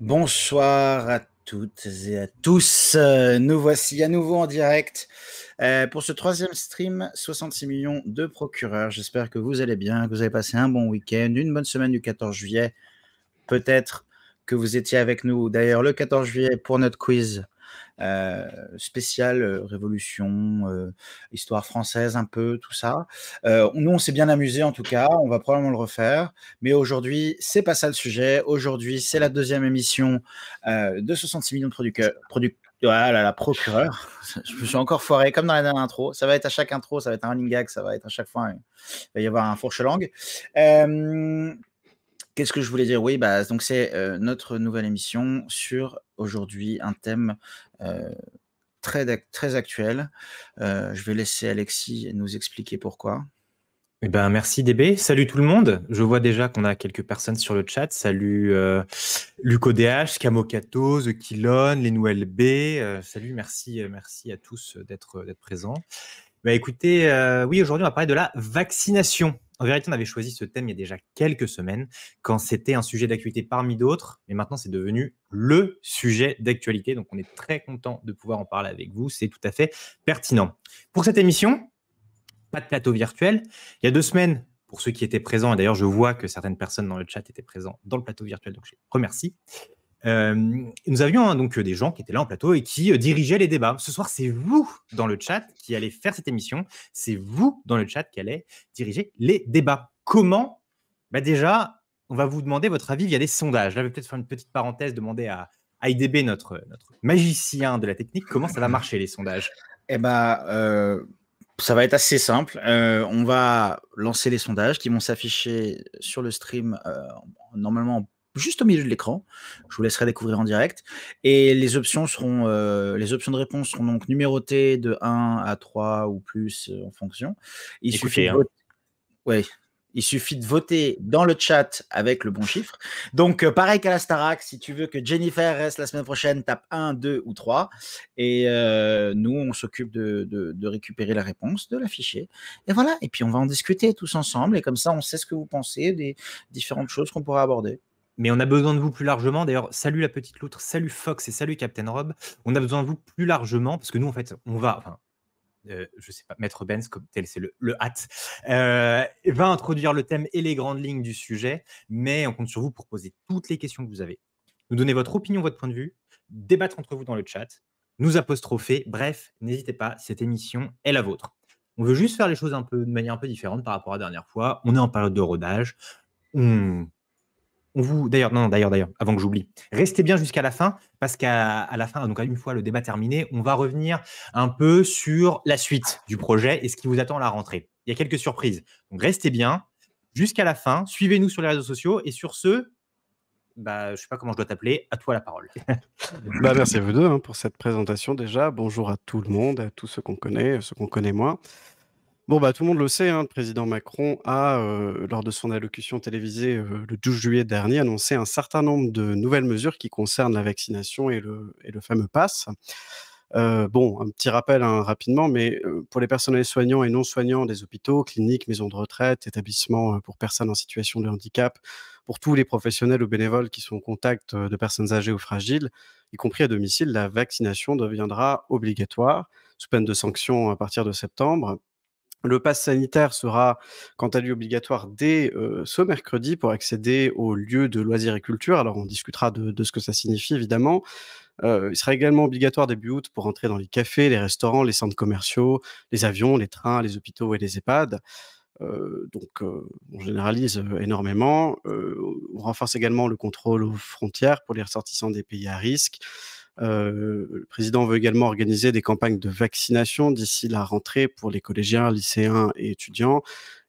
Bonsoir à toutes et à tous. Nous voici à nouveau en direct pour ce troisième stream 66 millions de procureurs. J'espère que vous allez bien, que vous avez passé un bon week-end, une bonne semaine du 14 juillet. Peut-être que vous étiez avec nous d'ailleurs le 14 juillet pour notre quiz spécial Révolution, histoire française un peu, tout ça. Nous, on s'est bien amusé en tout cas, on va probablement le refaire, mais aujourd'hui, c'est pas ça le sujet. Aujourd'hui, c'est la deuxième émission de 66 millions de voilà, la procureur. Je me suis encore foiré, comme dans la dernière intro. Ça va être à chaque intro, ça va être un running gag, ça va être à chaque fois, il va y avoir un fourche-langue. Qu'est-ce que je voulais dire? Oui, bah, donc c'est notre nouvelle émission sur aujourd'hui un thème très actuel. Je vais laisser Alexis nous expliquer pourquoi. Eh ben, merci DB. Salut tout le monde. Je vois déjà qu'on a quelques personnes sur le chat. Salut Luco DH, Camocato, The Killon, les Noël B. Salut, merci à tous d'être présents. Bah, écoutez, oui, aujourd'hui on va parler de la vaccination. En vérité, on avait choisi ce thème il y a déjà quelques semaines, quand c'était un sujet d'actualité parmi d'autres, mais maintenant c'est devenu le sujet d'actualité. Donc on est très content de pouvoir en parler avec vous. C'est tout à fait pertinent. Pour cette émission, pas de plateau virtuel. Il y a 2 semaines, pour ceux qui étaient présents, et d'ailleurs je vois que certaines personnes dans le chat étaient présentes dans le plateau virtuel, donc je les remercie. Nous avions donc des gens qui étaient là en plateau et qui dirigeaient les débats. Ce soir, c'est vous dans le chat qui allez faire cette émission. C'est vous dans le chat qui allez diriger les débats. Comment? Bah déjà, on va vous demander votre avis via des sondages. Là, je vais peut-être faire une petite parenthèse, demander à IDB, notre magicien de la technique, comment ça va marcher les sondages. Eh ben, ça va être assez simple. On va lancer les sondages qui vont s'afficher sur le stream normalement juste au milieu de l'écran. Je vous laisserai découvrir en direct. Et les options de réponse seront donc numérotées de 1 à 3 ou plus en fonction. Il suffit Écoutez, de voter. Ouais. Il suffit de voter dans le chat avec le bon chiffre. Donc, pareil qu'à la Starac, si tu veux que Jennifer reste la semaine prochaine, tape 1, 2 ou 3. Et nous, on s'occupe de récupérer la réponse, de l'afficher. Et voilà. Et puis, on va en discuter tous ensemble. Et comme ça, on sait ce que vous pensez des différentes choses qu'on pourra aborder. mais on a besoin de vous plus largement. D'ailleurs, salut la petite loutre, salut Fox et salut Captain Rob. On a besoin de vous plus largement parce que nous, en fait, on va, enfin, je sais pas, Maître Benz, comme tel, c'est le hâte, va introduire le thème et les grandes lignes du sujet, mais on compte sur vous pour poser toutes les questions que vous avez, nous donner votre opinion, votre point de vue, débattre entre vous dans le chat, nous apostropher. Bref, n'hésitez pas, cette émission est la vôtre. On veut juste faire les choses de manière un peu différente par rapport à la dernière fois. On est en période de rodage. On vous, d'ailleurs, non, d'ailleurs, avant que j'oublie, restez bien jusqu'à la fin, parce qu'à la fin, donc une fois le débat terminé, on va revenir un peu sur la suite du projet et ce qui vous attend à la rentrée. Il y a quelques surprises. Donc restez bien jusqu'à la fin, suivez-nous sur les réseaux sociaux et sur ce, bah, je ne sais pas comment je dois t'appeler, à toi la parole. Merci à vous deux pour cette présentation déjà. Bonjour à tout le monde, à tous ceux qu'on connaît moins. Bon, tout le monde le sait, le président Macron a, lors de son allocution télévisée le 12 juillet dernier, annoncé un certain nombre de nouvelles mesures qui concernent la vaccination et le fameux pass. Bon, un petit rappel rapidement, mais pour les personnels soignants et non soignants des hôpitaux, cliniques, maisons de retraite, établissements pour personnes en situation de handicap, pour tous les professionnels ou bénévoles qui sont en contact de personnes âgées ou fragiles, y compris à domicile, la vaccination deviendra obligatoire, sous peine de sanctions à partir de septembre. Le pass sanitaire sera quant à lui obligatoire dès ce mercredi pour accéder aux lieux de loisirs et culture. Alors on discutera de ce que ça signifie évidemment. Il sera également obligatoire début août pour entrer dans les cafés, les restaurants, les centres commerciaux, les avions, les trains, les hôpitaux et les EHPAD. On généralise énormément. On renforce également le contrôle aux frontières pour les ressortissants des pays à risque. Le président veut également organiser des campagnes de vaccination d'ici la rentrée pour les collégiens, lycéens et étudiants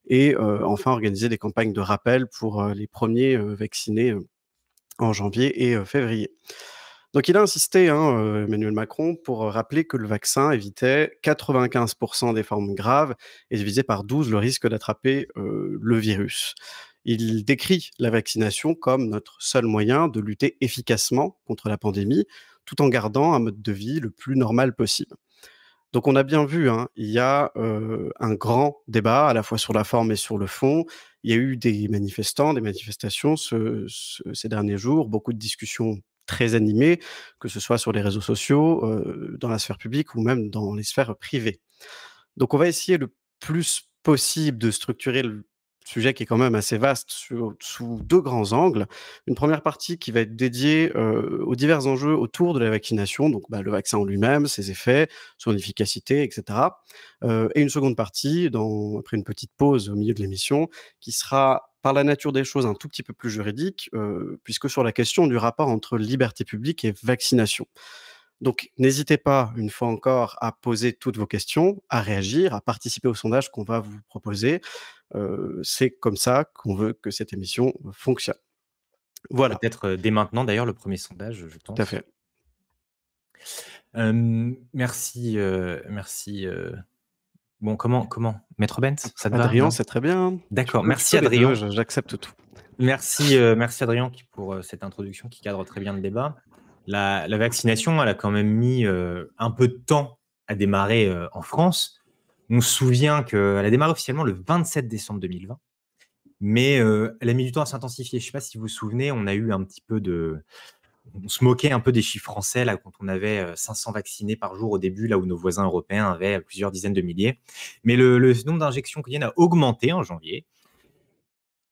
et enfin organiser des campagnes de rappel pour les premiers vaccinés en janvier et février. Donc il a insisté, Emmanuel Macron, pour rappeler que le vaccin évitait 95 des formes graves et divisait par 12 le risque d'attraper le virus. Il décrit la vaccination comme notre seul moyen de lutter efficacement contre la pandémie, tout en gardant un mode de vie le plus normal possible. Donc on a bien vu, il y a un grand débat à la fois sur la forme et sur le fond. Il y a eu des manifestants, des manifestations ces derniers jours, beaucoup de discussions très animé, que ce soit sur les réseaux sociaux, dans la sphère publique ou même dans les sphères privées. Donc on va essayer le plus possible de structurer le sujet qui est quand même assez vaste sous 2 grands angles. Une première partie qui va être dédiée, aux divers enjeux autour de la vaccination, donc le vaccin en lui-même, ses effets, son efficacité et cetera. Et une seconde partie après une petite pause au milieu de l'émission, qui sera par la nature des choses un tout petit peu plus juridique, puisque sur la question du rapport entre liberté publique et vaccination. Donc, n'hésitez pas, une fois encore, à poser toutes vos questions, à réagir, à participer au sondage qu'on va vous proposer. C'est comme ça qu'on veut que cette émission fonctionne. Voilà, Peut-être dès maintenant, d'ailleurs, le premier sondage, je tout à pense. fait. Merci. Bon, comment Maître Benz, ça te va, Adrien, non? c'est très bien. D'accord, Tu merci peux les Adrien. deux, j'accepte tout. Merci Adrien pour cette introduction qui cadre très bien le débat. La vaccination, elle a quand même mis un peu de temps à démarrer en France. On se souvient qu'elle a démarré officiellement le 27 décembre 2020, mais elle a mis du temps à s'intensifier. Je ne sais pas si vous vous souvenez, on a eu un petit peu on se moquait un peu des chiffres français là, quand on avait 500 vaccinés par jour au début, là où nos voisins européens avaient plusieurs dizaines de milliers. Mais le nombre d'injections quotidiennes a augmenté en janvier,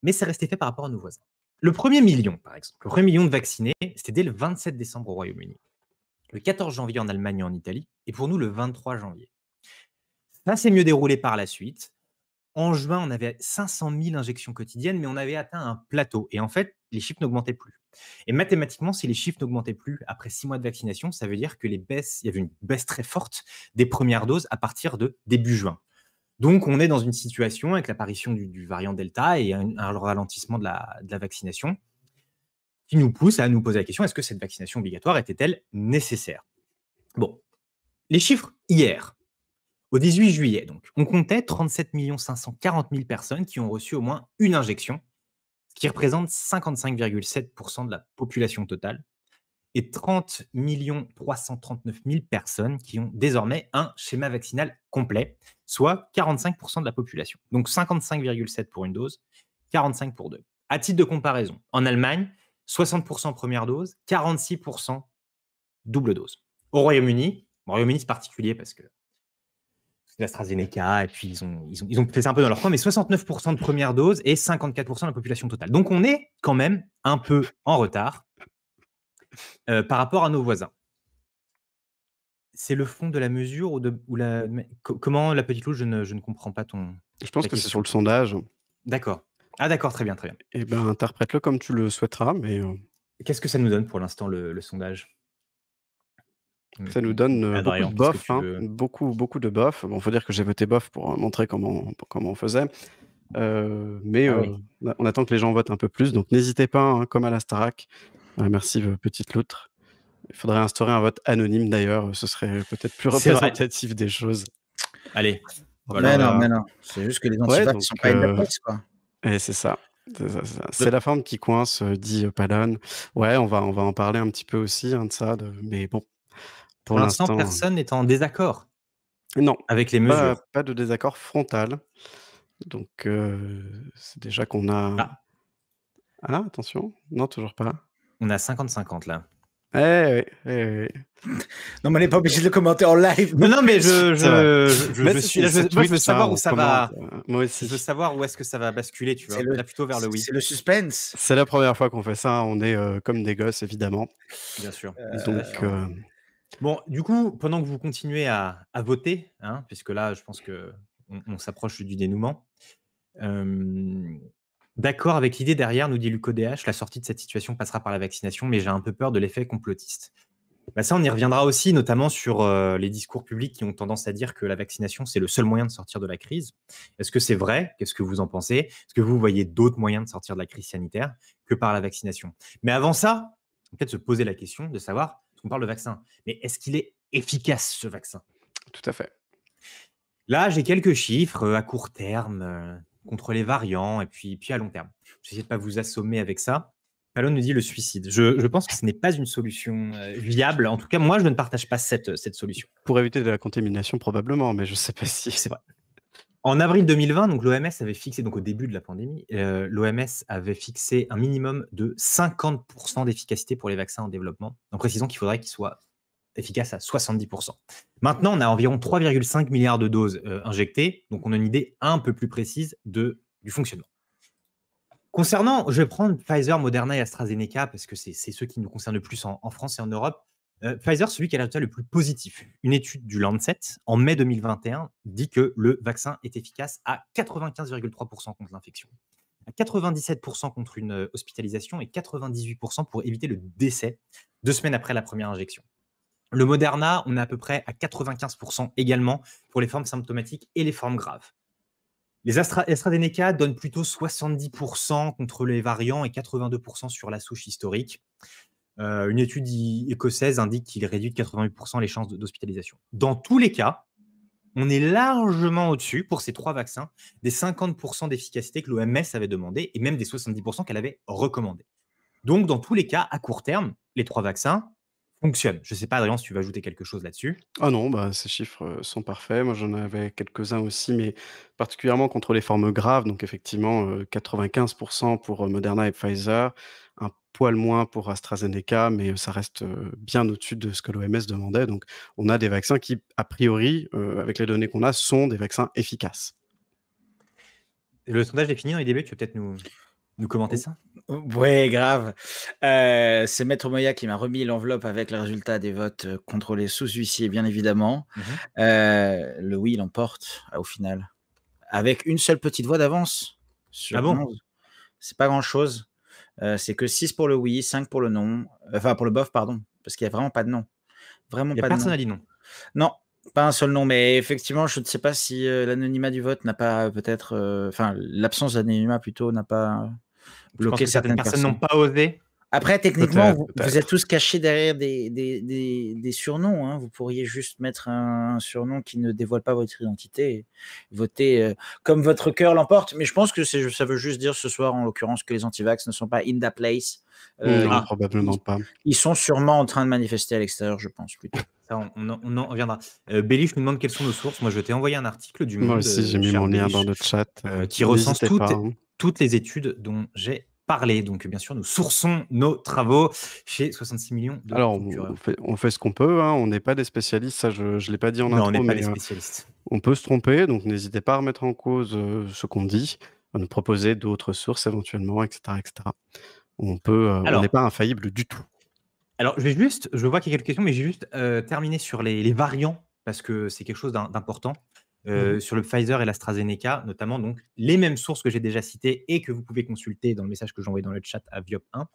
mais ça restait fait par rapport à nos voisins. Le premier million, par exemple, le premier million de vaccinés, c'était dès le 27 décembre au Royaume-Uni, le 14 janvier en Allemagne et en Italie, et pour nous le 23 janvier. Ça s'est mieux déroulé par la suite. En juin, on avait 500 000 injections quotidiennes, mais on avait atteint un plateau. Et en fait, les chiffres n'augmentaient plus. Et mathématiquement, si les chiffres n'augmentaient plus après 6 mois de vaccination, ça veut dire que il y avait une baisse très forte des premières doses à partir de début juin. Donc, on est dans une situation avec l'apparition du variant Delta et un ralentissement de la vaccination qui nous pousse à nous poser la question, est-ce que cette vaccination obligatoire était-elle nécessaire? Bon, les chiffres hier. Au 18 juillet, donc, on comptait 37 540 000 personnes qui ont reçu au moins une injection, ce qui représente 55,7% de la population totale, et 30 339 000 personnes qui ont désormais un schéma vaccinal complet, soit 45% de la population. Donc 55,7 pour une dose, 45 pour deux. À titre de comparaison, en Allemagne, 60% première dose, 46% double dose. Au Royaume-Uni, c'est particulier parce que l'AstraZeneca, et puis ils ont fait ça un peu dans leur coin, mais 69% de première dose et 54% de la population totale. Donc on est quand même un peu en retard par rapport à nos voisins. C'est le fond de la mesure comment la petite louche, je ne comprends pas ton. Je pense que c'est sur le sondage. D'accord. Ah d'accord, très bien, très bien. Eh ben, interprète-le comme tu le souhaiteras, mais Qu'est-ce que ça nous donne pour l'instant le sondage? ça nous donne Adrien, beaucoup de qu'est-ce que bof, tu hein, veux? beaucoup de bof. Bon, faut dire que j'ai voté bof pour montrer comment on faisait. Mais Ah oui. on attend que les gens votent un peu plus, donc n'hésitez pas, hein, comme à la Starac. Merci, petite loutre. Il faudrait instaurer un vote anonyme d'ailleurs, ce serait peut-être plus C'est vrai. représentatif des choses. Allez, Mais non. C'est juste que les Ouais, antifas ne donc sont pas une presse, quoi. et c'est ça. C'est la forme qui coince, dit Palone. Ouais, on va en parler un petit peu aussi, hein, de ça, mais bon, pour Pour l'instant, l'instant, personne n'est en désaccord non, avec les mesures. pas de désaccord frontal. Donc c'est déjà qu'on a attention, non, toujours pas. On a 50-50 là. Eh oui. Non, mais on n'est pas obligé de le commenter en live. Non, mais je Mais suis là. Moi, je veux savoir où ça va. Moi Je aussi. veux savoir où est-ce que ça va basculer, tu vois. Là, plutôt vers le oui. C'est le suspense. C'est la première fois qu'on fait ça, on est comme des gosses, évidemment. Bien sûr. Donc, Bon, du coup, pendant que vous continuez à voter, hein, puisque là, je pense qu'on s'approche du dénouement, d'accord avec l'idée derrière, nous dit Luco DH, la sortie de cette situation passera par la vaccination, mais j'ai un peu peur de l'effet complotiste. Ça, on y reviendra aussi, notamment sur les discours publics qui ont tendance à dire que la vaccination, c'est le seul moyen de sortir de la crise. Est-ce que c'est vrai? Qu'est-ce que vous en pensez? Est-ce que vous voyez d'autres moyens de sortir de la crise sanitaire que par la vaccination? Mais avant ça, on peut peut-être se poser la question de savoir, parce qu'on parle de vaccin, mais est-ce qu'il est efficace, ce vaccin? Tout à fait. Là, j'ai quelques chiffres à court terme contre les variants et puis à long terme. Je vais essayer de ne pas vous assommer avec ça. Palone nous dit le suicide. Je pense que ce n'est pas une solution viable. En tout cas, moi, je ne partage pas cette solution. Pour éviter de la contamination, probablement, mais je ne sais pas si. C'est vrai. En avril 2020, donc l'OMS avait fixé, donc au début de la pandémie, l'OMS avait fixé un minimum de 50% d'efficacité pour les vaccins en développement, en précisant qu'il faudrait qu'ils soient efficaces à 70%. Maintenant, on a environ 3,5 milliards de doses injectées, donc on a une idée un peu plus précise du fonctionnement. Concernant, je vais prendre Pfizer, Moderna et AstraZeneca, parce que c'est ceux qui nous concernent le plus en France et en Europe. Pfizer, celui qui a le résultat le plus positif. Une étude du Lancet, en mai 2021, dit que le vaccin est efficace à 95,3% contre l'infection, à 97% contre une hospitalisation et 98% pour éviter le décès 2 semaines après la première injection. Le Moderna, on est à peu près à 95% également pour les formes symptomatiques et les formes graves. Les AstraZeneca donnent plutôt 70% contre les variants et 82% sur la souche historique. Une étude écossaise indique qu'il réduit de 88% les chances d'hospitalisation. Dans tous les cas, on est largement au-dessus, pour ces 3 vaccins, des 50% d'efficacité que l'OMS avait demandé et même des 70% qu'elle avait recommandé. Donc, dans tous les cas, à court terme, les 3 vaccins fonctionnent. Je ne sais pas, Adrien, si tu veux ajouter quelque chose là-dessus. Ah non, bah, ces chiffres, sont parfaits. Moi, j'en avais quelques-uns aussi, mais particulièrement contre les formes graves. Donc effectivement, 95 pour, Moderna et Pfizer, un poil moins pour AstraZeneca, mais, ça reste, bien au-dessus de ce que l'OMS demandait. Donc on a des vaccins qui, a priori, avec les données qu'on a, sont des vaccins efficaces. Le sondage est fini dans IDB, tu veux peut-être nous commenter ça? Ouais, grave. C'est Maître Moya qui m'a remis l'enveloppe avec le résultat des votes contrôlés sous huissier, bien évidemment. Le oui l'emporte au final, avec une seule petite voix d'avance sur Ah bon 11. C'est pas grand-chose. C'est que 6 pour le oui, 5 pour le non. Enfin, pour le bof, pardon, parce qu'il n'y a vraiment pas de non. Vraiment Il n'y a pas de personne non. à dit non. Non, pas un seul nom, mais effectivement, je ne sais pas si l'anonymat du vote n'a pas peut-être, enfin l'absence d'anonymat plutôt n'a pas Je pense bloqué que certaines certaines personnes n'ont personnes. pas osé. Après, techniquement, Peut-être, vous êtes peut-être. tous cachés derrière des surnoms, hein. Vous pourriez juste mettre un surnom qui ne dévoile pas votre identité et voter comme votre cœur l'emporte. Mais je pense que ça veut juste dire ce soir, en l'occurrence, que les antivax ne sont pas in the place. Non, Ils, probablement pas. ils sont sûrement en train de manifester à l'extérieur, je pense plutôt. Ça, on en reviendra. Bélich nous demande quelles sont nos sources. Moi, je t'ai envoyé un article du Moi Monde, aussi, j'ai mis cher mon lien Bélich, dans le chat, qui recense n'hésitez pas, hein. toutes les études dont j'ai parlé. Donc, bien sûr, nous sourçons nos travaux chez 66 millions de Alors, procureurs. on fait ce qu'on peut, hein. On n'est pas des spécialistes, ça je l'ai pas dit en Non, on intro, n'est pas mais, des spécialistes. on peut se tromper, donc n'hésitez pas à remettre en cause, ce qu'on dit, à nous proposer d'autres sources éventuellement, et cetera, et cetera. On n'est pas infaillible du tout. Alors, je vois qu'il y a quelques questions, mais j'ai juste terminé sur les variants, parce que c'est quelque chose d'important. Sur le Pfizer et l'AstraZeneca, notamment, donc les mêmes sources que j'ai déjà citées et que vous pouvez consulter dans le message que j'ai envoyé dans le chat à Viop1,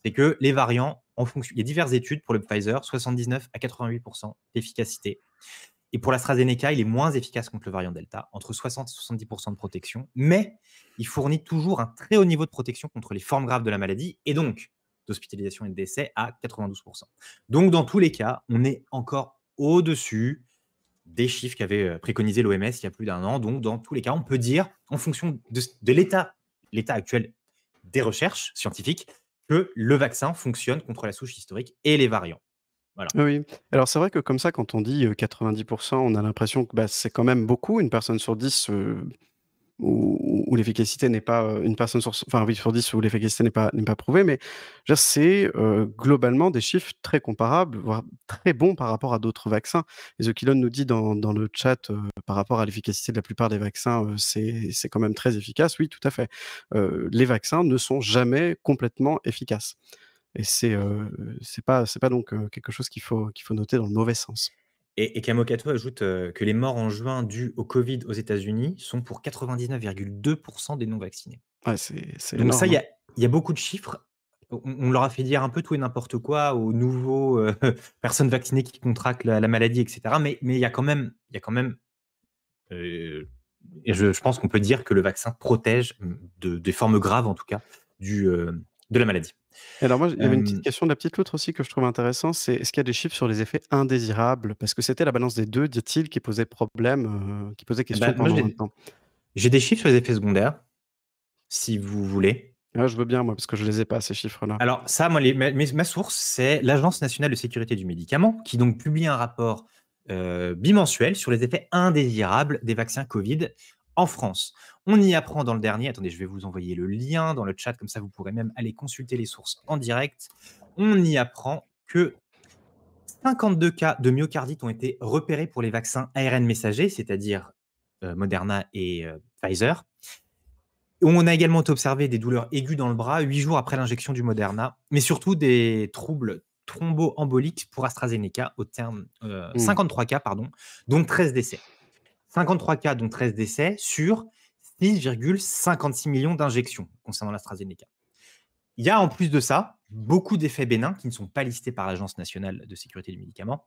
c'est que les variants, il y a diverses études pour le Pfizer, 79 à 88% d'efficacité. Et pour l'AstraZeneca, il est moins efficace contre le variant Delta, entre 60 et 70% de protection, mais il fournit toujours un très haut niveau de protection contre les formes graves de la maladie et donc d'hospitalisation et de décès à 92%. Donc, dans tous les cas, on est encore au-dessus des chiffres qu'avait préconisé l'OMS il y a plus d'un an. Donc, dans tous les cas, on peut dire, en fonction de l'état actuel des recherches scientifiques, que le vaccin fonctionne contre la souche historique et les variants. Voilà. Oui. Alors c'est vrai que comme ça, quand on dit, 90%, on a l'impression que, bah, c'est quand même beaucoup, une personne sur 10, où l'efficacité n'est pas, une personne sur 10 où l'efficacité n'est pas prouvée, mais je veux dire, c'est, globalement des chiffres très comparables, voire très bons par rapport à d'autres vaccins. Et The Killon nous dit dans le chat, par rapport à l'efficacité de la plupart des vaccins, c'est quand même très efficace. Oui, tout à fait. Les vaccins ne sont jamais complètement efficaces et c'est pas donc, quelque chose qu'il faut noter dans le mauvais sens. Et Kamokato ajoute que les morts en juin dues au Covid aux États-Unis sont pour 99,2% des non-vaccinés. Ouais, c'est Donc ça, énorme, hein. il y a beaucoup de chiffres. On leur a fait dire un peu tout et n'importe quoi aux nouveaux personnes vaccinées qui contractent la maladie, etc. Mais il y a quand même, et je pense qu'on peut dire que le vaccin protège des formes graves, en tout cas, de la maladie. Et alors moi, il y avait une petite Euh, question de la petite loutre aussi que je trouve intéressant, c'est est-ce qu'il y a des chiffres sur les effets indésirables? Parce que c'était la balance des 2, dit-il, qui posait problème, qui posait question Moi, pendant un temps. j'ai des chiffres sur les effets secondaires, si vous voulez. Ah, je veux bien moi, parce que je les ai pas ces chiffres-là. Alors ça, moi, ma source, c'est l'Agence nationale de sécurité du médicament, qui donc publie un rapport bimensuel sur les effets indésirables des vaccins Covid en France. On y apprend dans le dernier, attendez, je vais vous envoyer le lien dans le chat, comme ça vous pourrez même aller consulter les sources en direct. On y apprend que 52 cas de myocardite ont été repérés pour les vaccins ARN messagers, c'est-à-dire Moderna et Pfizer. On a également observé des douleurs aiguës dans le bras 8 jours après l'injection du Moderna, mais surtout des troubles thromboemboliques pour AstraZeneca, au terme 53 cas, pardon, dont 13 décès. 53 cas, dont 13 décès sur 6,56 millions d'injections concernant l'AstraZeneca. Il y a en plus de ça beaucoup d'effets bénins qui ne sont pas listés par l'Agence nationale de sécurité du médicament.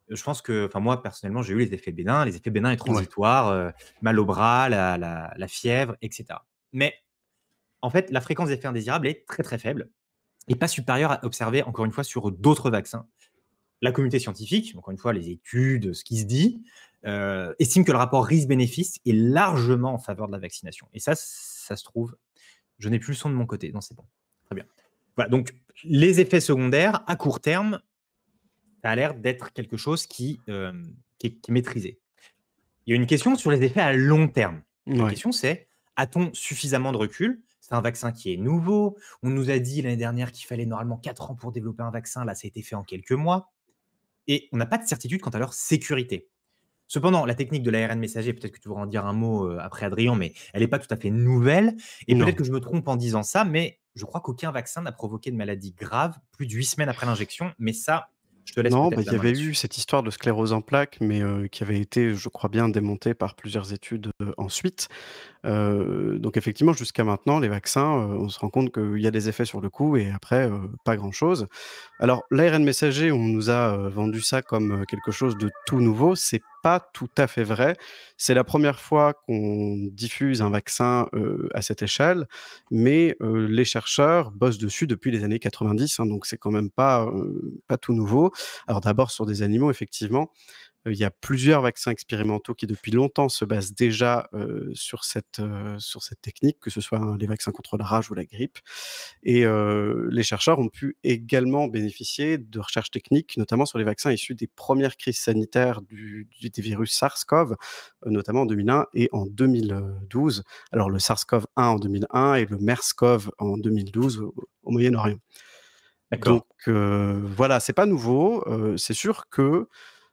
Je pense que, moi personnellement, j'ai eu les effets bénins et transitoires, mal au bras, la fièvre, etc. Mais en fait, la fréquence d'effets indésirables est très très faible et pas supérieure à observer, encore une fois, sur d'autres vaccins. La communauté scientifique, encore une fois, les études, ce qui se dit, estime que le rapport risque-bénéfice est largement en faveur de la vaccination. Et ça se trouve, je n'ai plus le son de mon côté, donc c'est bon. Très bien. Voilà, donc les effets secondaires, à court terme, ça a l'air d'être quelque chose qui est maîtrisé. Il y a une question sur les effets à long terme. La question, c'est, a-t-on suffisamment de recul? C'est un vaccin qui est nouveau. On nous a dit l'année dernière qu'il fallait normalement 4 ans pour développer un vaccin. Là, ça a été fait en quelques mois. Et on n'a pas de certitude quant à leur sécurité. Cependant, la technique de l'ARN messager, peut-être que tu voudras en dire un mot après Adrien, mais elle n'est pas tout à fait nouvelle. Et peut-être que je me trompe en disant ça, mais je crois qu'aucun vaccin n'a provoqué de maladie grave plus de 8 semaines après l'injection. Mais ça, je te laisse Non, peut-être il y la main avait là-dessus. eu cette histoire de sclérose en plaques, mais qui avait été, je crois bien, démontée par plusieurs études ensuite. Donc effectivement, jusqu'à maintenant, les vaccins, on se rend compte qu'il y a des effets sur le coup et après, pas grand-chose. Alors, l'ARN messager, on nous a vendu ça comme quelque chose de tout nouveau. C'est pas tout à fait vrai. C'est la première fois qu'on diffuse un vaccin à cette échelle, mais les chercheurs bossent dessus depuis les années 90, hein, donc c'est quand même pas tout nouveau. Alors d'abord sur des animaux, effectivement. Il y a plusieurs vaccins expérimentaux qui, depuis longtemps, se basent déjà sur cette technique, que ce soit les vaccins contre la rage ou la grippe. Et les chercheurs ont pu également bénéficier de recherches techniques, notamment sur les vaccins issus des premières crises sanitaires des virus SARS-CoV, notamment en 2001 et en 2012. Alors le SARS-CoV-1 en 2001 et le MERS-CoV en 2012 au Moyen-Orient. D'accord. Donc voilà, c'est pas nouveau. C'est sûr que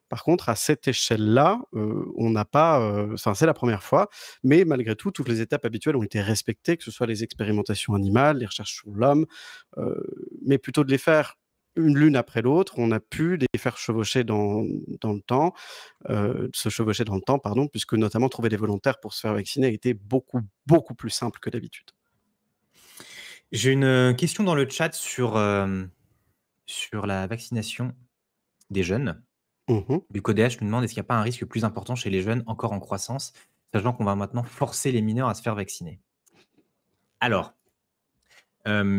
par contre, à cette échelle-là, on n'a pas, c'est la première fois, mais malgré tout, toutes les étapes habituelles ont été respectées, que ce soit les expérimentations animales, les recherches sur l'homme, mais plutôt de les faire l'une après l'autre, on a pu les faire chevaucher dans le temps, se chevaucher dans le temps, pardon, puisque notamment trouver des volontaires pour se faire vacciner a été beaucoup, beaucoup plus simple que d'habitude. J'ai une question dans le chat sur la vaccination des jeunes. Lucodh nous demande, est-ce qu'il n'y a pas un risque plus important chez les jeunes encore en croissance, sachant qu'on va maintenant forcer les mineurs à se faire vacciner? Alors, la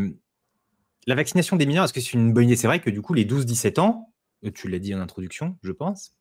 vaccination des mineurs, est-ce que c'est une bonne idée? C'est vrai que du coup, les 12-17 ans, tu l'as dit en introduction, je pense,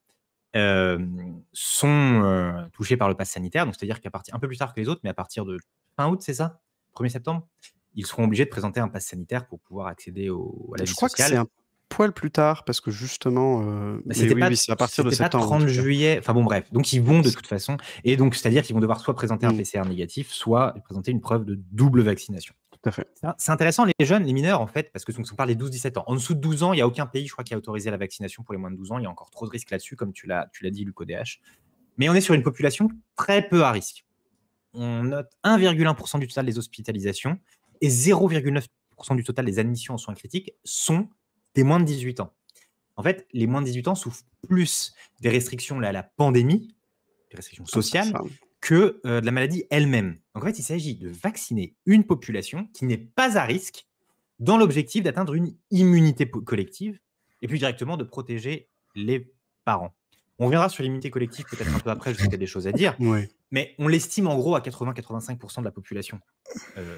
sont touchés par le pass sanitaire. Donc, c'est-à-dire qu'à partir un peu plus tard que les autres, mais à partir de fin août, c'est ça? 1er septembre, ils seront obligés de présenter un pass sanitaire pour pouvoir accéder à la vie Je crois sociale. que c'est un poil plus tard parce que justement, mais C'était oui, pas, oui, c'est à partir de c'était pas septembre, en 30 tout cas. juillet. Enfin bon, bref. Donc, ils vont de toute façon. Et donc, c'est-à-dire qu'ils vont devoir soit présenter un PCR négatif, soit présenter une preuve de double vaccination. Tout à fait. C'est intéressant, les jeunes, les mineurs, en fait, parce que on parle des 12-17 ans. En dessous de 12 ans, il n'y a aucun pays, je crois, qui a autorisé la vaccination pour les moins de 12 ans. Il y a encore trop de risques là-dessus, comme tu l'as dit, Lucodh. Mais on est sur une population très peu à risque. On note 1,1% du total des hospitalisations et 0,9% du total des admissions en soins critiques sont des moins de 18 ans. En fait, les moins de 18 ans souffrent plus des restrictions à la pandémie, des restrictions sociales, que de la maladie elle-même. Donc en fait, il s'agit de vacciner une population qui n'est pas à risque dans l'objectif d'atteindre une immunité collective et plus directement de protéger les parents. On reviendra sur l'immunité collective peut-être un peu après, je sais qu'il y a des choses à dire, mais on l'estime en gros à 80-85% de la population,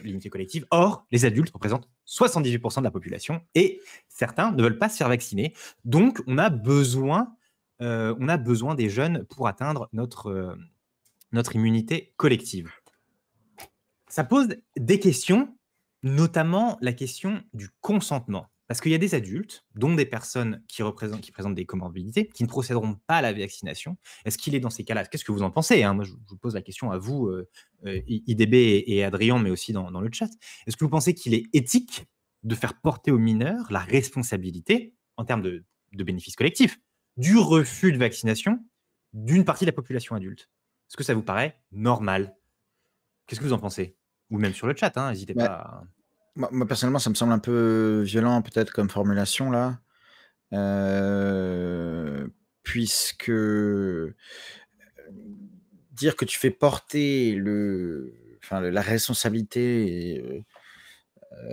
l'immunité collective. Or, les adultes représentent 78% de la population et certains ne veulent pas se faire vacciner. Donc, on a besoin des jeunes pour atteindre notre immunité collective. Ça pose des questions, notamment la question du consentement. Parce qu'il y a des adultes, dont des personnes qui présentent des comorbidités, qui ne procéderont pas à la vaccination. Est-ce qu'il est dans ces cas-là? Qu'est-ce que vous en pensez, hein? Moi, je vous pose la question à vous, IDB et Adrien, mais aussi dans le chat. Est-ce que vous pensez qu'il est éthique de faire porter aux mineurs la responsabilité, en termes de bénéfices collectifs, du refus de vaccination d'une partie de la population adulte? Est-ce que ça vous paraît normal? Qu'est-ce que vous en pensez? Ou même sur le chat, hein, n'hésitez Bah, pas à... moi, personnellement, ça me semble un peu violent, peut-être, comme formulation, là. Puisque dire que tu fais porter la responsabilité,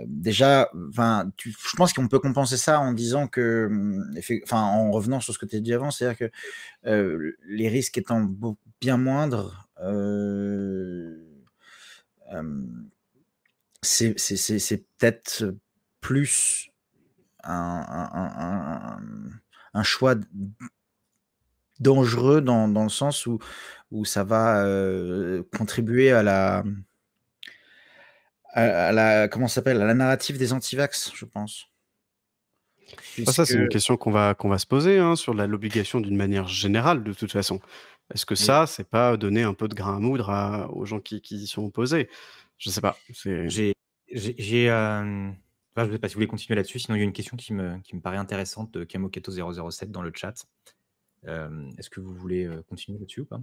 déjà, je pense qu'on peut compenser ça en disant que, en revenant sur ce que tu as dit avant, c'est-à-dire que les risques étant bien moindres, c'est peut-être plus un choix dangereux dans le sens où ça va contribuer à la comment ça s'appelle? À la narrative des antivax, je pense. Ça, Puisque c'est une question qu'on va se poser, hein, sur l'obligation d'une manière générale, de toute façon. Est-ce que Mais ça, c'est pas donner un peu de grain à moudre aux gens qui y sont opposés? Je sais pas, c'est j'ai, je sais pas si vous voulez continuer là-dessus, sinon il y a une question qui me paraît intéressante de Kamoketo007 dans le chat. Est-ce que vous voulez continuer là-dessus ou pas?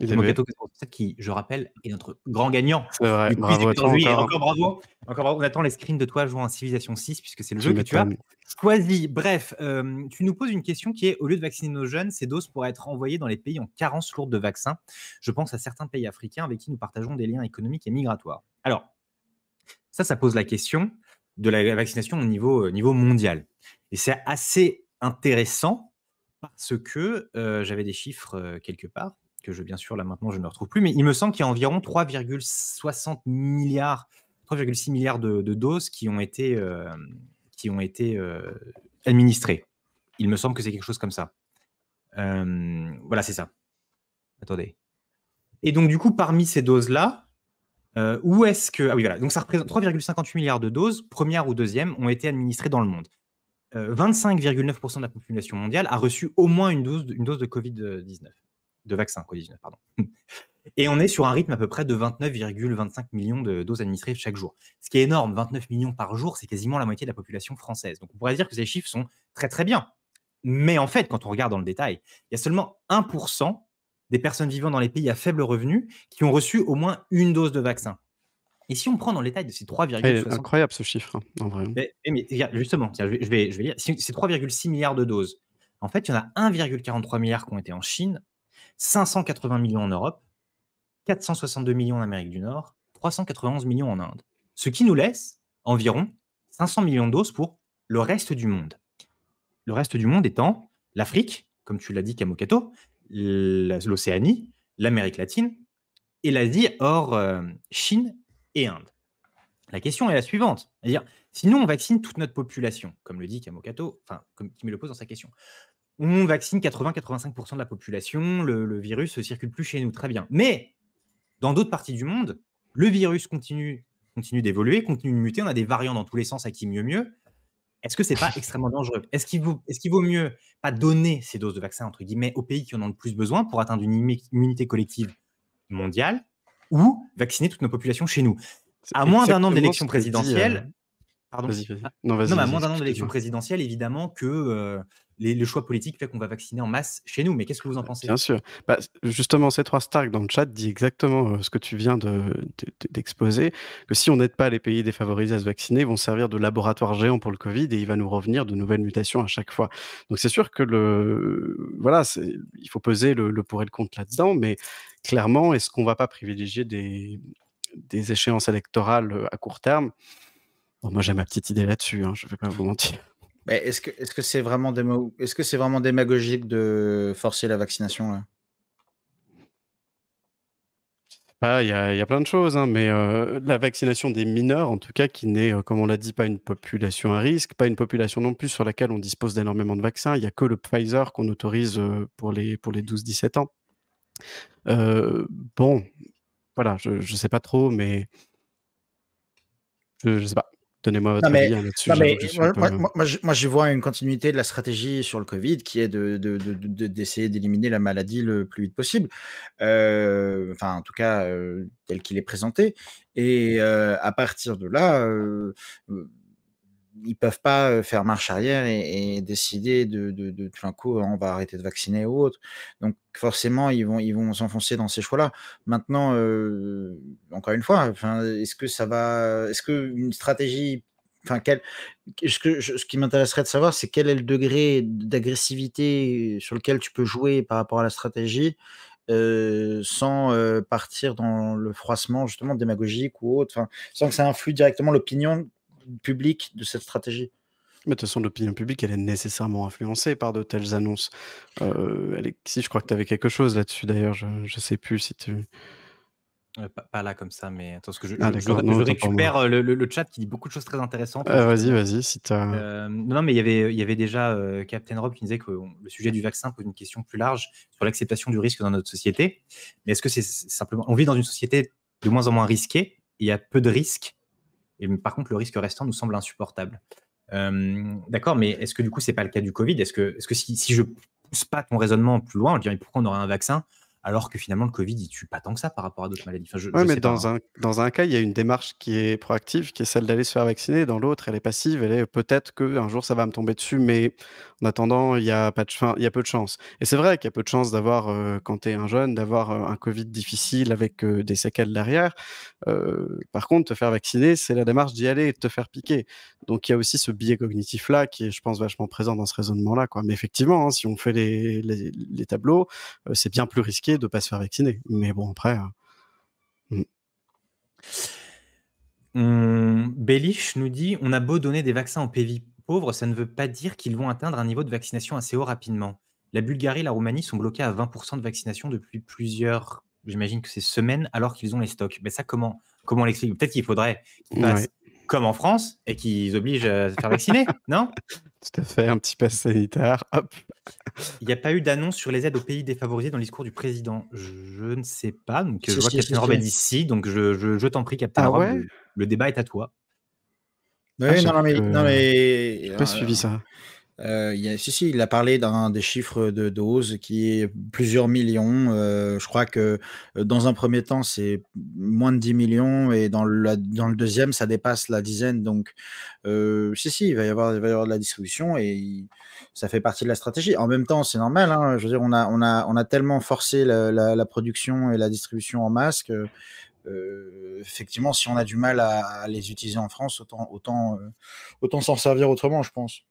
Kamoketo007 qui, je rappelle, est notre grand gagnant c'est vrai, du quiz bravo du à 14 toi juillet. encore, hein. Encore bravo. Encore bravo. On attend les screens de toi jouant à Civilization 6 puisque c'est le Tu jeu que tu as m'étonnes. choisi. Bref, tu nous poses une question qui est, au lieu de vacciner nos jeunes, ces doses pourraient être envoyées dans les pays en carence lourde de vaccins. Je pense à certains pays africains avec qui nous partageons des liens économiques et migratoires. Alors, ça pose la question de la vaccination au niveau mondial. Et c'est assez intéressant parce que j'avais des chiffres quelque part, que bien sûr, là maintenant, je ne retrouve plus, mais il me semble qu'il y a environ 3,6 milliards de doses qui ont été administrées. Il me semble que c'est quelque chose comme ça. Voilà, c'est ça. Attendez. Et donc, du coup, parmi ces doses-là, où est-ce que... Ah oui, voilà. Donc, ça représente 3,58 milliards de doses, première ou deuxième, ont été administrées dans le monde. 25,9% de la population mondiale a reçu au moins une dose de Covid-19, de vaccin Covid-19, pardon. Et on est sur un rythme à peu près de 29,25 millions de doses administrées chaque jour. Ce qui est énorme, 29 millions par jour, c'est quasiment la moitié de la population française. Donc on pourrait dire que ces chiffres sont très très bien. Mais en fait, quand on regarde dans le détail, il y a seulement 1% des personnes vivant dans les pays à faible revenu qui ont reçu au moins une dose de vaccin. Et si on prend dans le détail de ces 3,60... Incroyable ce chiffre, hein, en vrai. Mais justement, tiens, je vais lire. C'est 3,6 milliards de doses. En fait, il y en a 1,43 milliard qui ont été en Chine, 580 millions en Europe, 462 millions en Amérique du Nord, 391 millions en Inde. Ce qui nous laisse environ 500 millions de doses pour le reste du monde. Le reste du monde étant l'Afrique, comme tu l'as dit, Kamokato, l'Océanie, l'Amérique latine et l'Asie hors Chine et Inde. La question est la suivante. C'est-à-dire, si nous, on vaccine toute notre population, comme le dit Kamokato, comme qui me le pose dans sa question, on vaccine 80-85% de la population, le virus ne circule plus chez nous, très bien. Mais dans d'autres parties du monde, le virus continue d'évoluer, continue de muter, on a des variants dans tous les sens à qui mieux. Est-ce que ce n'est pas extrêmement dangereux? Est-ce qu'il vaut mieux pas donner ces doses de vaccins, entre guillemets, aux pays qui en ont le plus besoin pour atteindre une immunité collective mondiale ou vacciner toute nos populations chez nous? À moins d'un an d'élection présidentielle, pardon. Vas-y. Non, mais à moins d'un an d'élection présidentielle, évidemment que le choix politique fait qu'on va vacciner en masse chez nous. Mais qu'est-ce que vous en pensez? Bien sûr. Justement, C3 Stark dans le chat dit exactement ce que tu viens d'exposer, que si on n'aide pas les pays défavorisés à se vacciner, ils vont servir de laboratoire géant pour le Covid et il va nous revenir de nouvelles mutations à chaque fois. Donc c'est sûr que il faut peser le pour et le contre là-dedans, mais clairement, est-ce qu'on ne va pas privilégier des échéances électorales à court terme? Bon, moi, j'ai ma petite idée là-dessus, hein, je ne vais pas vous mentir. Mais est-ce que c'est vraiment démagogique de forcer la vaccination là? Il y a plein de choses, hein, mais la vaccination des mineurs, en tout cas, qui n'est, comme on l'a dit, pas une population à risque, pas une population non plus sur laquelle on dispose d'énormément de vaccins. Il y a que le Pfizer qu'on autorise, pour les 12-17 ans. Bon, voilà, je sais pas. Je sais pas trop, mais je sais pas. Donnez-moi Non votre mais, avis hein, là-dessus, non j'avoue mais que je suis un peu... moi, j'y vois une continuité de la stratégie sur le Covid qui est d'essayer d'éliminer la maladie le plus vite possible. Enfin, en tout cas, tel qu'il est présenté. Et à partir de là, ils peuvent pas faire marche arrière et décider de tout d'un coup, on va arrêter de vacciner ou autre. Donc forcément, ils vont s'enfoncer dans ces choix-là. Maintenant, encore une fois, enfin, est-ce que une stratégie, enfin, ce qui m'intéresserait de savoir, c'est quel est le degré d'agressivité sur lequel tu peux jouer par rapport à la stratégie, sans partir dans le froissement justement démagogique ou autre, enfin, sans que ça influe directement l'opinion publique de cette stratégie. Mais de toute façon, l'opinion publique, elle est nécessairement influencée par de telles annonces. Alexis, je crois que tu avais quelque chose là-dessus d'ailleurs, je sais plus si tu... Pas là comme ça, mais attends, parce que Ah d'accord, non, je autant pour moi. récupère le chat qui dit beaucoup de choses très intéressantes, justement. Vas-y, si tu as... Non, mais il y avait déjà Captain Rob qui disait que le sujet du vaccin pose une question plus large sur l'acceptation du risque dans notre société. Mais est-ce que c'est simplement... On vit dans une société de moins en moins risquée, il y a peu de risques, et par contre, le risque restant nous semble insupportable. D'accord, mais est-ce que du coup, c'est pas le cas du Covid? Est-ce que si je pousse pas ton raisonnement plus loin, on dirait pourquoi on aurait un vaccin alors que finalement le Covid il tue pas tant que ça par rapport à d'autres maladies? Enfin, Ouais, je mais sais pas. Hein. dans un cas, il y a une démarche qui est proactive, qui est celle d'aller se faire vacciner. Dans l'autre, elle est passive. Elle est peut-être qu'un jour ça va me tomber dessus, mais en attendant, il y a pas de fin, il y a peu de chance. Et c'est vrai qu'il y a peu de chance d'avoir, quand tu es un jeune, d'avoir un Covid difficile avec des séquelles derrière. Par contre, te faire vacciner, c'est la démarche d'y aller et de te faire piquer. Donc il y a aussi ce biais cognitif-là qui est, je pense, vachement présent dans ce raisonnement-là, quoi. Mais effectivement, hein, si on fait les tableaux, c'est bien plus risqué de pas se faire vacciner. Mais bon, après. Bellish nous dit on a beau donner des vaccins aux pays pauvres, ça ne veut pas dire qu'ils vont atteindre un niveau de vaccination assez haut rapidement. La Bulgarie et la Roumanie sont bloqués à 20% de vaccination depuis plusieurs, j'imagine que c'est semaines, alors qu'ils ont les stocks. Mais ça, comment on l'explique? Peut-être qu'il faudrait qu'ils fassent comme en France et qu'ils obligent à se faire vacciner, non? Tout à fait, un petit pass sanitaire, hop. Il n'y a pas eu d'annonce sur les aides aux pays défavorisés dans le discours du président. Je ne sais pas. Donc, je vois que Captain Rob a dit si. Donc, je t'en prie, Captain Rob, Ouais? le débat est à toi. Oui, non, mais j'ai pas suivi ça. il a parlé d'un des chiffres de doses qui est plusieurs millions. Je crois que dans un premier temps, c'est moins de 10 millions et dans le deuxième, ça dépasse la dizaine. Donc, il va y avoir de la distribution et ça fait partie de la stratégie. En même temps, c'est normal. Hein, je veux dire, on a tellement forcé la production et la distribution en masse que, effectivement, si on a du mal à les utiliser en France, autant s'en servir autrement, je pense.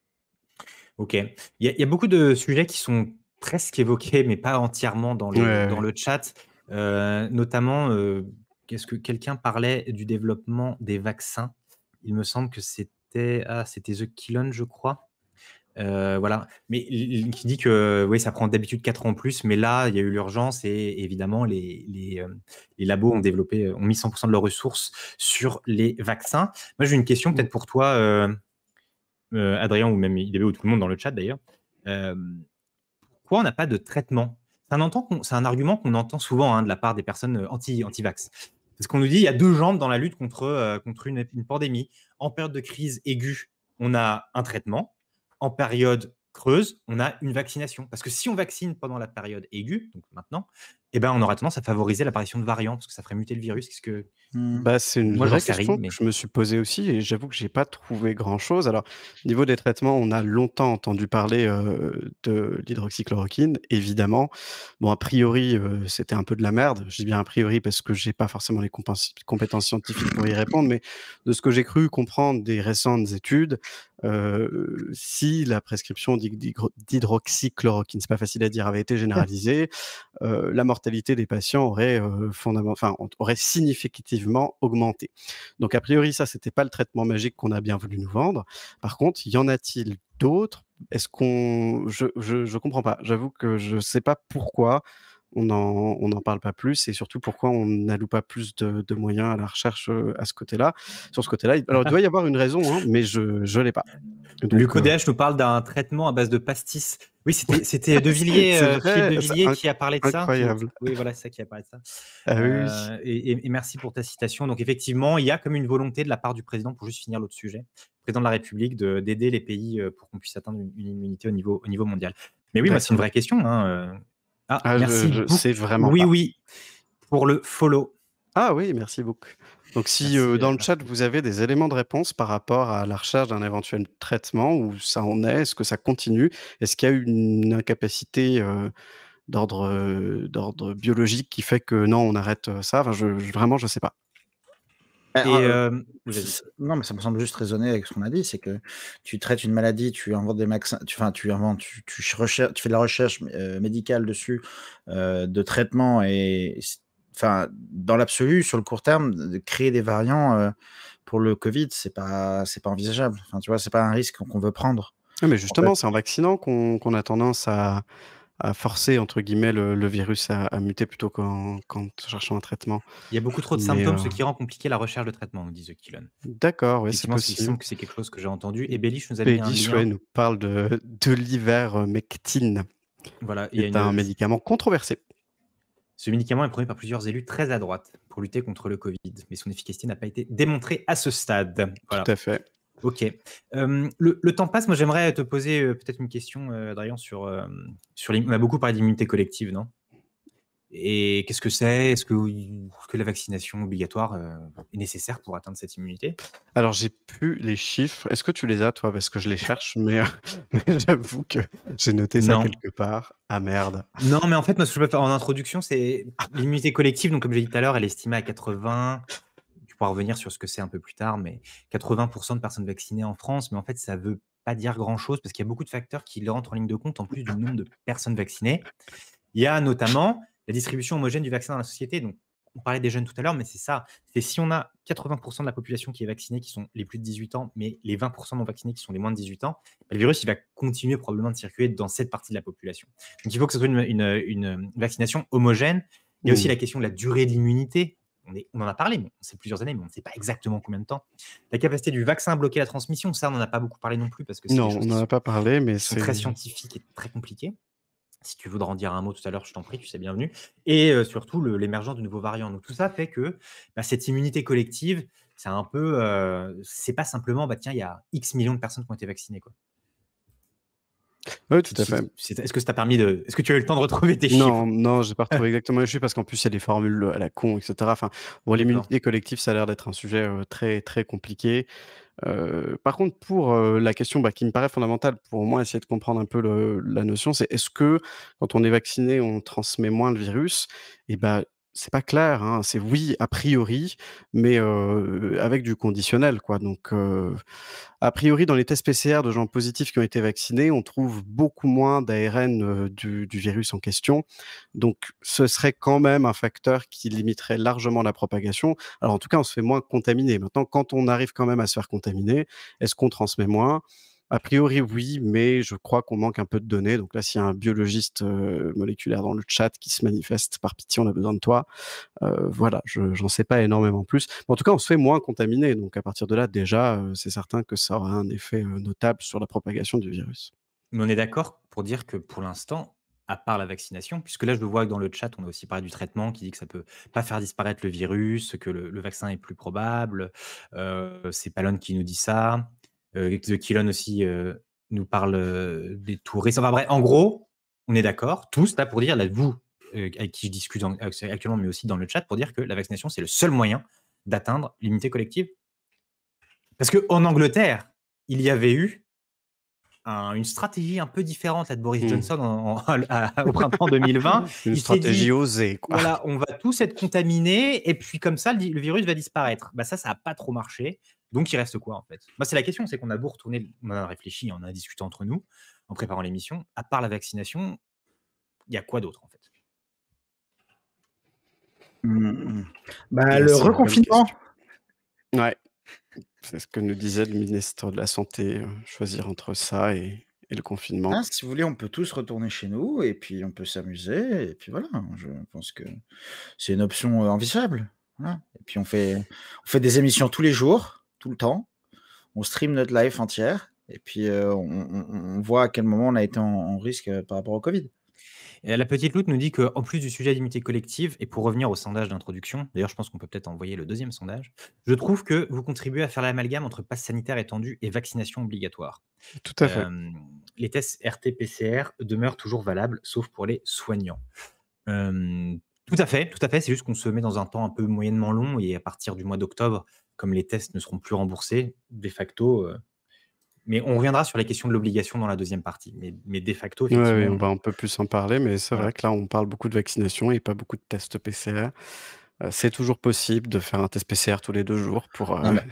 Ok. Il y a beaucoup de sujets qui sont presque évoqués, mais pas entièrement dans le chat. Notamment, qu'est-ce que quelqu'un parlait du développement des vaccins? Il me semble que c'était The Killon, je crois. Voilà. Mais qui dit que oui, ça prend d'habitude 4 ans en plus, mais là, il y a eu l'urgence et évidemment, les labos ont mis 100% de leurs ressources sur les vaccins. Moi, j'ai une question peut-être pour toi, Adrien, ou même IDB, ou tout le monde dans le chat d'ailleurs. Pourquoi on n'a pas de traitement? C'est un argument qu'on entend souvent hein, de la part des personnes anti-vax. Parce qu'on nous dit il y a deux jambes dans la lutte contre une pandémie. En période de crise aiguë, on a un traitement. En période creuse, on a une vaccination. Parce que si on vaccine pendant la période aiguë, donc maintenant, eh ben, on aura tendance à favoriser l'apparition de variants, parce que ça ferait muter le virus. C'est une Moi, j'en vraie sais rien, question mais... que je me suis posée aussi et j'avoue que j'ai pas trouvé grand-chose. Alors, au niveau des traitements, on a longtemps entendu parler, de l'hydroxychloroquine, évidemment. Bon, a priori, c'était un peu de la merde. Je dis bien a priori parce que j'ai pas forcément les compétences scientifiques pour y répondre, mais de ce que j'ai cru comprendre des récentes études, si la prescription d'hydroxychloroquine, c'est pas facile à dire, avait été généralisée, la mortalité des patients aurait significativement augmenté. Donc a priori, ça, c'était pas le traitement magique qu'on a bien voulu nous vendre. Par contre, y en a-t-il d'autres? Est-ce qu'on... Je comprends pas. J'avoue que je sais pas pourquoi on n'en parle pas plus et surtout pourquoi on n'alloue pas plus de moyens à la recherche à ce côté-là, sur ce côté-là. Alors, il doit y avoir une raison, hein, mais je ne l'ai pas. Luc ODH nous parle d'un traitement à base de pastis. Oui, c'était De Villiers, Philippe De Villiers qui a parlé de ça. Incroyable. Oui, voilà, c'est ça qui a parlé de ça. Ah, oui. Et merci pour ta citation. Donc, effectivement, il y a comme une volonté de la part du président, pour juste finir l'autre sujet, le président de la République, d'aider les pays pour qu'on puisse atteindre une immunité au niveau mondial. Mais oui, moi, c'est une vraie question. Hein. Merci beaucoup. sais vraiment oui, pas. Oui, pour le follow. Ah oui, merci beaucoup. Donc si dans le chat, vous avez des éléments de réponse par rapport à la recherche d'un éventuel traitement, où ça en est, est-ce que ça continue? Est-ce qu'il y a eu une incapacité d'ordre biologique qui fait que non, on arrête ça? Enfin, vraiment, je ne sais pas. Non, mais ça me semble juste raisonner avec ce qu'on a dit, c'est que tu traites une maladie, tu inventes des vaccins, tu fais de la recherche médicale dessus, de traitement et dans l'absolu, sur le court terme, de créer des variants pour le Covid, c'est pas envisageable. Enfin, tu vois, c'est pas un risque qu'on veut prendre. Oui, mais justement, c'est en vaccinant qu'on a tendance à forcer, entre guillemets, le virus à muter plutôt qu'en cherchant un traitement. Il y a beaucoup trop de symptômes, ce qui rend compliqué la recherche de traitement, nous dit The Killon. D'accord, oui, c'est possible. Il semble que c'est quelque chose que j'ai entendu. Et Bellish nous a mis un lien. Nous parle de l'ivermectine. Voilà, c'est un médicament controversé. Ce médicament est produit par plusieurs élus très à droite pour lutter contre le Covid, mais son efficacité n'a pas été démontrée à ce stade. Voilà. Tout à fait. Ok. Le temps passe. Moi, j'aimerais te poser peut-être une question, Adrien, sur on a beaucoup parlé d'immunité collective, non? Et qu'est-ce que c'est? Est-ce que la vaccination obligatoire est nécessaire pour atteindre cette immunité? Alors, j'ai plus les chiffres. Est-ce que tu les as, toi? Parce que je les cherche, mais j'avoue que j'ai noté ça quelque part. Ah merde. Non, mais en fait, moi, ce que je peux faire en introduction, c'est l'immunité collective. Donc, comme j'ai dit tout à l'heure, elle est estimée à 80. Tu pourras revenir sur ce que c'est un peu plus tard, mais 80% de personnes vaccinées en France. Mais en fait, ça ne veut pas dire grand-chose parce qu'il y a beaucoup de facteurs qui rentrent en ligne de compte en plus du nombre de personnes vaccinées. Il y a notamment la distribution homogène du vaccin dans la société. Donc, on parlait des jeunes tout à l'heure, mais c'est ça. C'est si on a 80% de la population qui est vaccinée, qui sont les plus de 18 ans, mais les 20% non vaccinés qui sont les moins de 18 ans, le virus il va continuer probablement de circuler dans cette partie de la population. Donc, il faut que ce soit une vaccination homogène. Il y a aussi la question de la durée de l'immunité. On en a parlé, mais c'est plusieurs années, mais on ne sait pas exactement combien de temps. La capacité du vaccin à bloquer la transmission, ça, on n'en a pas beaucoup parlé non plus, parce que c'est non, on n'en a pas parlé, mais c'est très scientifique et très compliqué. Si tu voudras en dire un mot tout à l'heure, je t'en prie, tu sais, bienvenue. Et surtout, l'émergence de nouveaux variants. Donc, tout ça fait que cette immunité collective, c'est un peu. C'est pas simplement, tiens, il y a X millions de personnes qui ont été vaccinées, quoi. Oui, tout à fait. Est-ce que ça t'a permis de. Est-ce que tu as eu le temps de retrouver tes chiffres? Non, je n'ai pas retrouvé exactement les chiffres parce qu'en plus, il y a des formules à la con, etc. Enfin, bon, l'immunité collective, ça a l'air d'être un sujet très, très compliqué. Par contre, pour la question qui me paraît fondamentale pour moi, essayer de comprendre un peu la notion, c'est est-ce que quand on est vacciné, on transmet moins le virus? Et c'est pas clair, hein. C'est oui, a priori, mais avec du conditionnel, quoi. Donc, a priori, dans les tests PCR de gens positifs qui ont été vaccinés, on trouve beaucoup moins d'ARN du virus en question. Donc, ce serait quand même un facteur qui limiterait largement la propagation. Alors, en tout cas, on se fait moins contaminer. Maintenant, quand on arrive quand même à se faire contaminer, est-ce qu'on transmet moins? A priori, oui, mais je crois qu'on manque un peu de données. Donc là, s'il y a un biologiste moléculaire dans le chat qui se manifeste, par pitié, on a besoin de toi. Voilà, j'en sais pas énormément plus. Mais en tout cas, on se fait moins contaminer. Donc à partir de là, déjà, c'est certain que ça aura un effet notable sur la propagation du virus. Mais on est d'accord pour dire que pour l'instant, à part la vaccination, puisque là, je le vois que dans le chat, on a aussi parlé du traitement qui dit que ça ne peut pas faire disparaître le virus, que le vaccin est plus probable. C'est Palone qui nous dit ça. The Killon aussi nous parle des touristes. Enfin bref, en gros, on est d'accord, tous là pour dire, là, vous, avec qui je discute actuellement, mais aussi dans le chat, pour dire que la vaccination, c'est le seul moyen d'atteindre l'immunité collective. Parce qu'en Angleterre, il y avait eu une stratégie un peu différente là, de Boris Johnson au printemps 2020. Une stratégie osée, quoi. Voilà, on va tous être contaminés et puis comme ça, le virus va disparaître. Ça n'a pas trop marché. Donc, il reste quoi, en fait? C'est la question, c'est qu'on a beau retourner, on en a réfléchi, on en a discuté entre nous, en préparant l'émission. À part la vaccination, il y a quoi d'autre, en fait? Le reconfinement. Ouais, c'est ce que nous disait le ministre de la Santé, choisir entre ça et le confinement. Ah, si vous voulez, on peut tous retourner chez nous et puis on peut s'amuser et puis voilà. Je pense que c'est une option, envisageable. Voilà et puis on fait des émissions tous les jours, tout le temps. On stream notre life entière et puis, on voit à quel moment on a été en risque, par rapport au covid. Et la petite Loute nous dit qu'en plus du sujet d'immunité collective, et pour revenir au sondage d'introduction, d'ailleurs, je pense qu'on peut peut-être envoyer le deuxième sondage, je trouve que vous contribuez à faire l'amalgame entre passe sanitaire étendu et vaccination obligatoire. Tout à fait. Les tests RT-PCR demeurent toujours valables, sauf pour les soignants. Tout à fait, c'est juste qu'on se met dans un temps un peu moyennement long et à partir du mois d'octobre, comme les tests ne seront plus remboursés, de facto, mais on reviendra sur les questions de l'obligation dans la deuxième partie. Mais de facto, Ouais, ouais, effectivement, on va un peu plus en parler, mais c'est voilà. vrai que là, on parle beaucoup de vaccination et pas beaucoup de tests PCR. C'est toujours possible de faire un test PCR tous les 2 jours pour, Non mais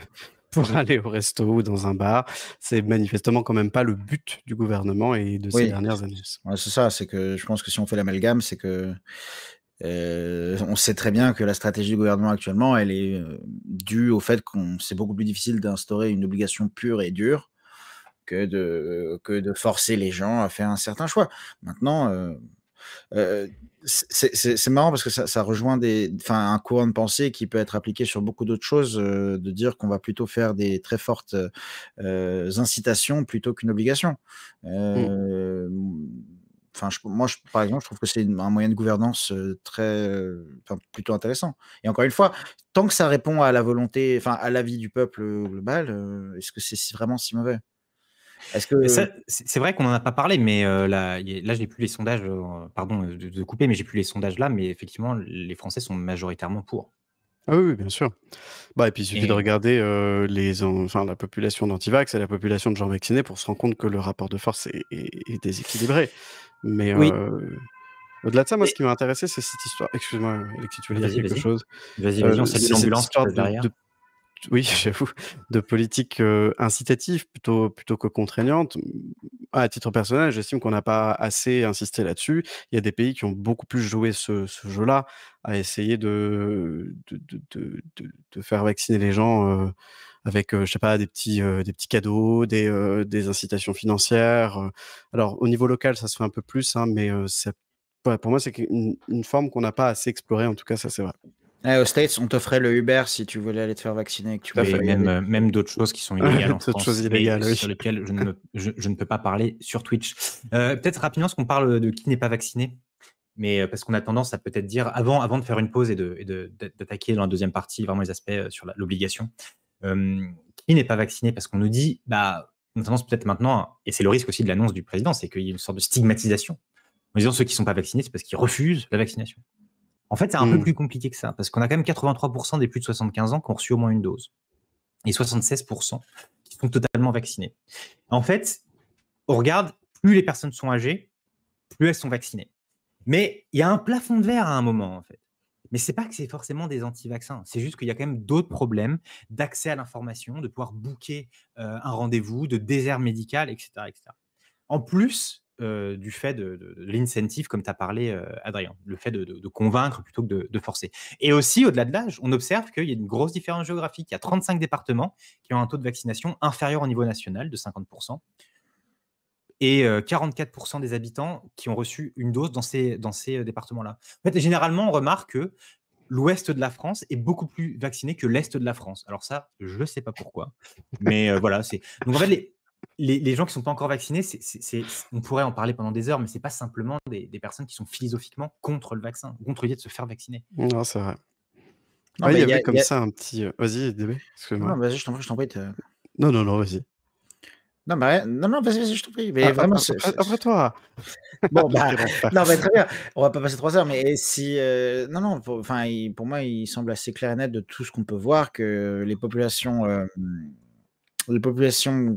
pour aller au resto ou dans un bar. C'est manifestement quand même pas le but du gouvernement et de ses oui, dernières annonces. ouais, c'est ça, c'est que je pense que si on fait l'amalgame, c'est que, on sait très bien que la stratégie du gouvernement actuellement, elle est, due au fait qu'on c'est beaucoup plus difficile d'instaurer une obligation pure et dure que de forcer les gens à faire un certain choix. Maintenant, c'est marrant parce que ça rejoint un courant de pensée qui peut être appliqué sur beaucoup d'autres choses, de dire qu'on va plutôt faire des très fortes, incitations plutôt qu'une obligation. Mmh. Moi, par exemple, je trouve que c'est un moyen de gouvernance, très, plutôt intéressant et encore une fois, tant que ça répond à la volonté, à l'avis du peuple, global, est-ce que c'est vraiment si mauvais? Est-ce que Et ça, c'est vrai qu'on n'en a pas parlé, mais là, j'ai plus les sondages, pardon, de couper, mais j'ai plus les sondages là, mais effectivement, les Français sont majoritairement pour. Ah oui, oui, bien sûr. Bah et puis il suffit de Et regarder, la population d'antivax et la population de gens vaccinés pour se rendre compte que le rapport de force est déséquilibré. Mais, oui, au-delà de ça, moi, ce mais qui m'a intéressé, c'est cette histoire excuse-moi, Alexis, tu voulais dire vas-y, quelque vas-y. chose? Vas-y, vas-y, on salue C'est cette l'ambulance qui histoire passe derrière. oui, j'avoue, de politique, incitative plutôt que contraignante. À titre personnel, j'estime qu'on n'a pas assez insisté là-dessus. Il y a des pays qui ont beaucoup plus joué ce jeu-là, à essayer de faire vacciner les gens, avec, je sais pas, des petits cadeaux, des incitations financières, Alors au niveau local, ça se fait un peu plus, hein, mais, c'est ouais, pour moi, c'est une forme qu'on n'a pas assez explorée, en tout cas, ça, c'est vrai. ouais, aux States, on t'offrait le Uber si tu voulais aller te faire vacciner et que tu Tout à voulais Oui, fait. pas y aller. même d'autres choses qui sont illégales en D'autres choses France, mais illégales, oui. sur lesquelles je ne peux pas parler sur Twitch. Peut-être rapidement, parce qu'on parle de qui n'est pas vacciné, mais parce qu'on a tendance à peut-être dire, avant de faire une pause d'attaquer dans la deuxième partie vraiment les aspects sur l'obligation, qui n'est pas vacciné, parce qu'on nous dit, bah, on a tendance peut-être maintenant, et c'est le risque aussi de l'annonce du président, c'est qu'il y ait une sorte de stigmatisation. En disant ceux qui ne sont pas vaccinés, c'est parce qu'ils refusent la vaccination. En fait, c'est un peu Mmh. plus compliqué que ça, parce qu'on a quand même 83% des plus de 75 ans qui ont reçu au moins une dose, et 76% qui sont totalement vaccinés. En fait, on regarde, plus les personnes sont âgées, plus elles sont vaccinées. Mais il y a un plafond de verre à un moment, en fait. Mais c'est pas que c'est forcément des anti-vaccins, c'est juste qu'il y a quand même d'autres problèmes d'accès à l'information, de pouvoir booker un rendez-vous, de désert médical, etc., etc. En plus du fait de l'incentive, comme tu as parlé, Adrien, le fait de convaincre plutôt que de forcer. Et aussi, au-delà de l'âge, on observe qu'il y a une grosse différence géographique. Il y a 35 départements qui ont un taux de vaccination inférieur au niveau national de 50%, et 44% des habitants qui ont reçu une dose dans ces départements-là. En fait, généralement, on remarque que l'ouest de la France est beaucoup plus vacciné que l'est de la France. Alors ça, je ne sais pas pourquoi, mais voilà. Donc en fait, les gens qui ne sont pas encore vaccinés, on pourrait en parler pendant des heures, mais ce n'est pas simplement des personnes qui sont philosophiquement contre le vaccin, contre l'idée de se faire vacciner. Non, c'est vrai. Non, Ouais, il mais y il y a avait comme ça un petit, vas-y, DB, non, excuse-moi. vas-y, je t'en prie, Non, non, non, vas-y. non, non, vas-y, je t'en prie, mais A a vraiment, après toi! bon, N'interromps pas. non, mais très bien, on va pas passer 3 heures, mais si, non, non, pour moi, il semble assez clair et net de tout ce qu'on peut voir que les populations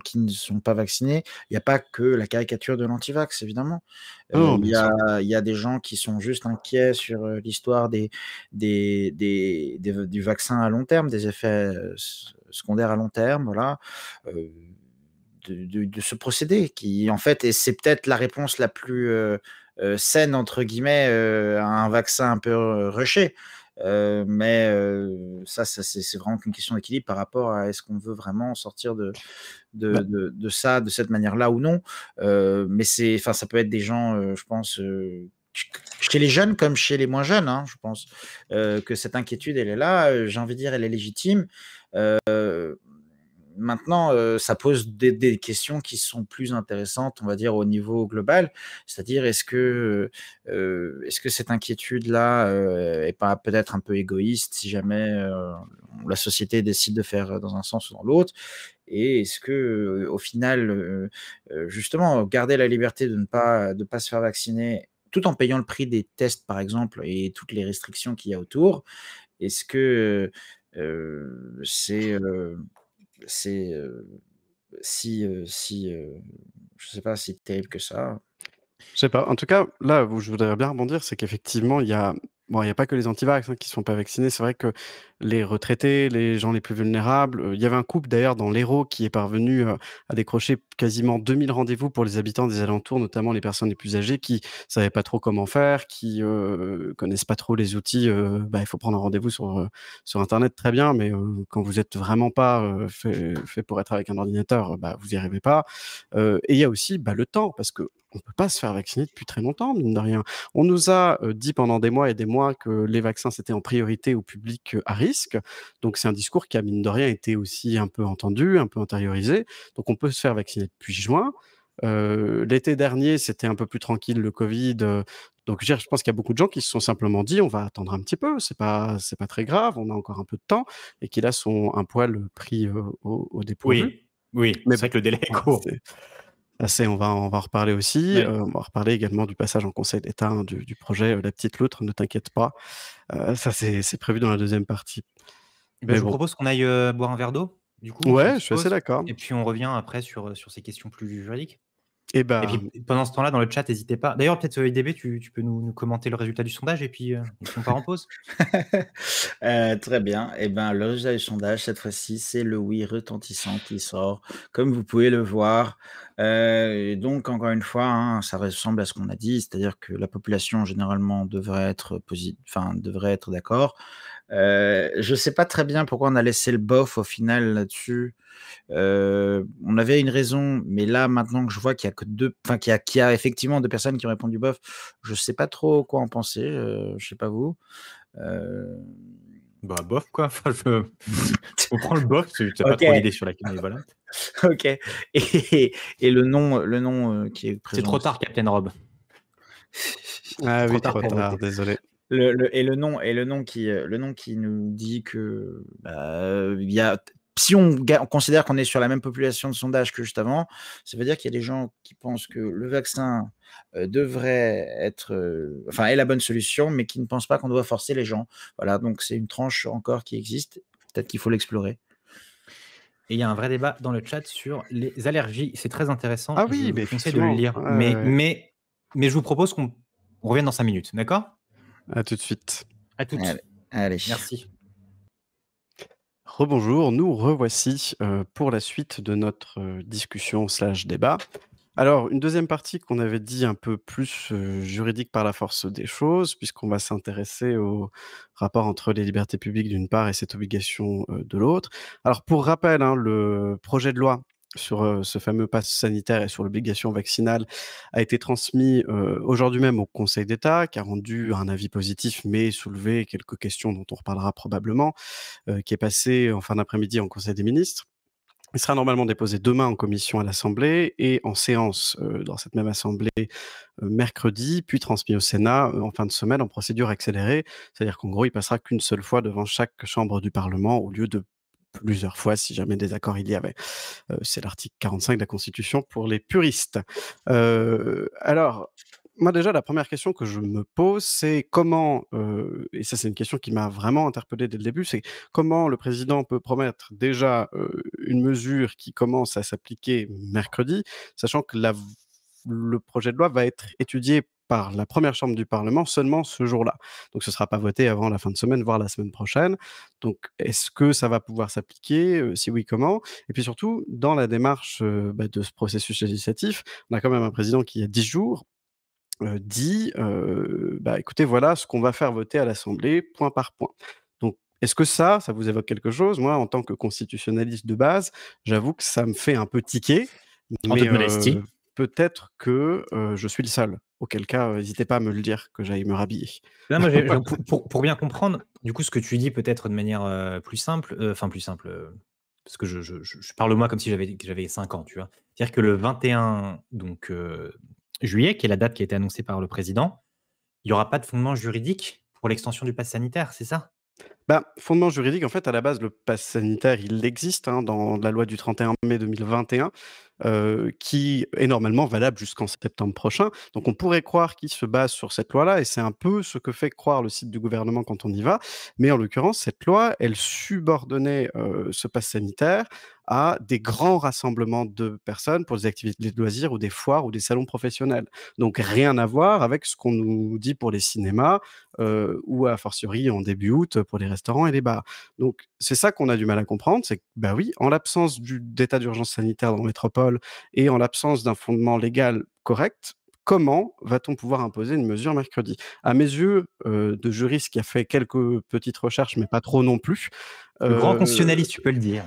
qui ne sont pas vaccinées, il y a pas que la caricature de l'antivax, évidemment. Non, Il bien y sûr. a des gens qui sont juste inquiets sur, l'histoire du vaccin à long terme, des effets, secondaires à long terme, voilà. Heu, de ce procédé qui, en fait, et c'est peut-être la réponse la plus, «saine» entre guillemets, à un vaccin un peu, rushé. Mais ça c'est vraiment une question d'équilibre par rapport à est-ce qu'on veut vraiment sortir Bah, de ça, de cette manière-là ou non. Mais ça peut être des gens, je pense, chez les jeunes comme chez les moins jeunes, hein, je pense, que cette inquiétude, elle est là, j'ai envie de dire, elle est légitime. Maintenant, ça pose des questions qui sont plus intéressantes, on va dire, au niveau global. C'est-à-dire, est-ce que cette inquiétude-là, est pas peut-être un peu égoïste si jamais, la société décide de faire dans un sens ou dans l'autre? Et est-ce que, au final, justement, garder la liberté de ne pas se faire vacciner, tout en payant le prix des tests, par exemple, et toutes les restrictions qu'il y a autour, est-ce que, c'est, je sais pas, si terrible que ça? je sais pas. En tout cas, là où je voudrais bien rebondir, c'est qu'effectivement, il y a pas que les antivax, hein, qui ne sont pas vaccinés. C'est vrai que les retraités, les gens les plus vulnérables, il y avait un couple d'ailleurs dans l'Hérault qui est parvenu, à décrocher quasiment 2000 rendez-vous pour les habitants des alentours, notamment les personnes les plus âgées qui savaient pas trop comment faire, qui, connaissent pas trop les outils, il faut prendre un rendez-vous sur internet, très bien, mais, quand vous êtes vraiment pas, fait pour être avec un ordinateur, vous y arrivez pas. Et il y a aussi, le temps, parce qu'on peut pas se faire vacciner depuis très longtemps, mine de rien. On nous a, dit pendant des mois et des mois que les vaccins, c'était en priorité au public, à risque. Donc c'est un discours qui a, mine de rien, été aussi un peu entendu, un peu intériorisé. Donc on peut se faire vacciner depuis juin. L'été dernier, c'était un peu plus tranquille, le covid, donc je veux dire, je pense qu'il y a beaucoup de gens qui se sont simplement dit: «On va attendre un petit peu, c'est pas très grave, on a encore un peu de temps», et qui là sont un poil, pris, au dépourvu. Oui, oui, Mais c'est vrai que le délai est voilà, court. on va en reparler aussi. Ouais. On va reparler également du passage en Conseil d'État, hein, du projet, La Petite Loutre, ne t'inquiète pas. Ça, c'est prévu dans la deuxième partie. Eh ben, Mais je vous bon, propose qu'on aille, boire un verre d'eau, du coup, on fait une ouais, je petite suis assez pause d'accord. et puis on revient après sur ces questions plus juridiques. Et Et puis ben, pendant ce temps-là, dans le chat, n'hésitez pas d'ailleurs peut-être, IDB, tu peux nous commenter le résultat du sondage et puis on part en pause? Très bien. Et ben, le résultat du sondage, cette fois-ci, c'est le oui retentissant qui sort, comme vous pouvez le voir. Et donc encore une fois, hein, ça ressemble à ce qu'on a dit, c'est-à-dire que la population généralement devrait être d'accord. Je sais pas très bien pourquoi on a laissé le bof au final là-dessus. On avait une raison, mais là, maintenant que je vois qu'il y a que 2, enfin qu'il y a effectivement 2 personnes qui ont répondu bof, je sais pas trop quoi en penser, je sais pas vous. Heu, Bah, bof quoi, enfin je on prend le bof, tu as pas trop OK, d'idées sur laquelle mais voilà. OK. Et le nom, qui est C'est présent trop aussi. tard Captain Rob. ah Trop oui, tard trop pour tard, voter. désolé. Le nom qui nous dit que, il y a si on considère qu'on est sur la même population de sondage que juste avant, ça veut dire qu'il y a des gens qui pensent que le vaccin, devrait être, est la bonne solution, mais qui ne pensent pas qu'on doit forcer les gens. Voilà, donc c'est une tranche encore qui existe. Peut-être qu'il faut l'explorer. Et il y a un vrai débat dans le chat sur les allergies. C'est très intéressant. Ah Je oui, vous mais conseille de le effectivement, lire. ouais, Mais ouais, ouais. mais mais je vous propose qu'on revienne dans 5 minutes, d'accord? À tout de suite. À toutes. Allez, allez. Merci. Rebonjour, nous revoici, pour la suite de notre, discussion/débat. Alors, une deuxième partie qu'on avait dit un peu plus, juridique par la force des choses, puisqu'on va s'intéresser au rapport entre les libertés publiques d'une part et cette obligation, de l'autre. Alors pour rappel, hein, le projet de loi sur, ce fameux pass sanitaire et sur l'obligation vaccinale a été transmis, aujourd'hui même au Conseil d'État, qui a rendu un avis positif, mais soulevé quelques questions dont on reparlera probablement, qui est passé en fin d'après-midi en Conseil des ministres. Il sera normalement déposé demain en commission à l'Assemblée et en séance, dans cette même assemblée, mercredi, puis transmis au Sénat, en fin de semaine en procédure accélérée. C'est-à-dire qu'en gros, il passera qu'une seule fois devant chaque chambre du parlement au lieu de plusieurs fois si jamais désaccord il y avait. C'est l'article 45 de la Constitution pour les puristes. Alors, moi déjà la première question que je me pose, c'est comment, et ça c'est une question qui m'a vraiment interpellé dès le début, c'est comment le président peut promettre déjà, une mesure qui commence à s'appliquer mercredi, sachant que le projet de loi va être étudié par la première chambre du parlement seulement ce jour-là. Donc ce ne sera pas voté avant la fin de semaine, voire la semaine prochaine. Donc est-ce que ça va pouvoir s'appliquer? Si oui, comment? Et puis surtout, dans la démarche, de ce processus législatif, on a quand même un président qui, il y a 10 jours, dit écoutez, voilà ce qu'on va faire voter à l'Assemblée, point par point. Donc, est-ce que ça vous évoque quelque chose? Moi, en tant que constitutionnaliste de base, j'avoue que ça me fait un peu tiquer, En mais toute modestie. peut-être que je suis le seul. Auquel cas, n'hésitez pas à me le dire, que j'aille me rhabiller. Là, moi, pour bien comprendre, du coup, ce que tu dis peut-être de manière plus simple, parce que je parle moi comme si j'avais 5 ans, tu vois. C'est-à-dire que le 21 juillet, qui est la date qui a été annoncée par le président, il n'y aura pas de fondement juridique pour l'extension du pass sanitaire, c'est ça? Fondement juridique, en fait, à la base, le pass sanitaire, il existe dans la loi du 31 mai 2021, qui est normalement valable jusqu'en septembre prochain. Donc on pourrait croire qu'il se base sur cette loi-là et c'est un peu ce que fait croire le site du gouvernement quand on y va. Mais en l'occurrence, cette loi, elle subordonnait, ce pass sanitaire à des grands rassemblements de personnes pour des activités de loisirs ou des foires ou des salons professionnels. Donc rien à voir avec ce qu'on nous dit pour les cinémas, ou a fortiori en début août pour les restaurants et les bars. Donc c'est ça qu'on a du mal à comprendre, c'est que, oui, en l'absence d'état d'urgence sanitaire dans la métropole et en l'absence d'un fondement légal correct, comment va-t-on pouvoir imposer une mesure mercredi? À mes yeux, de juriste qui a fait quelques petites recherches, mais pas trop non plus, Le grand heu constitutionnaliste, tu peux le dire.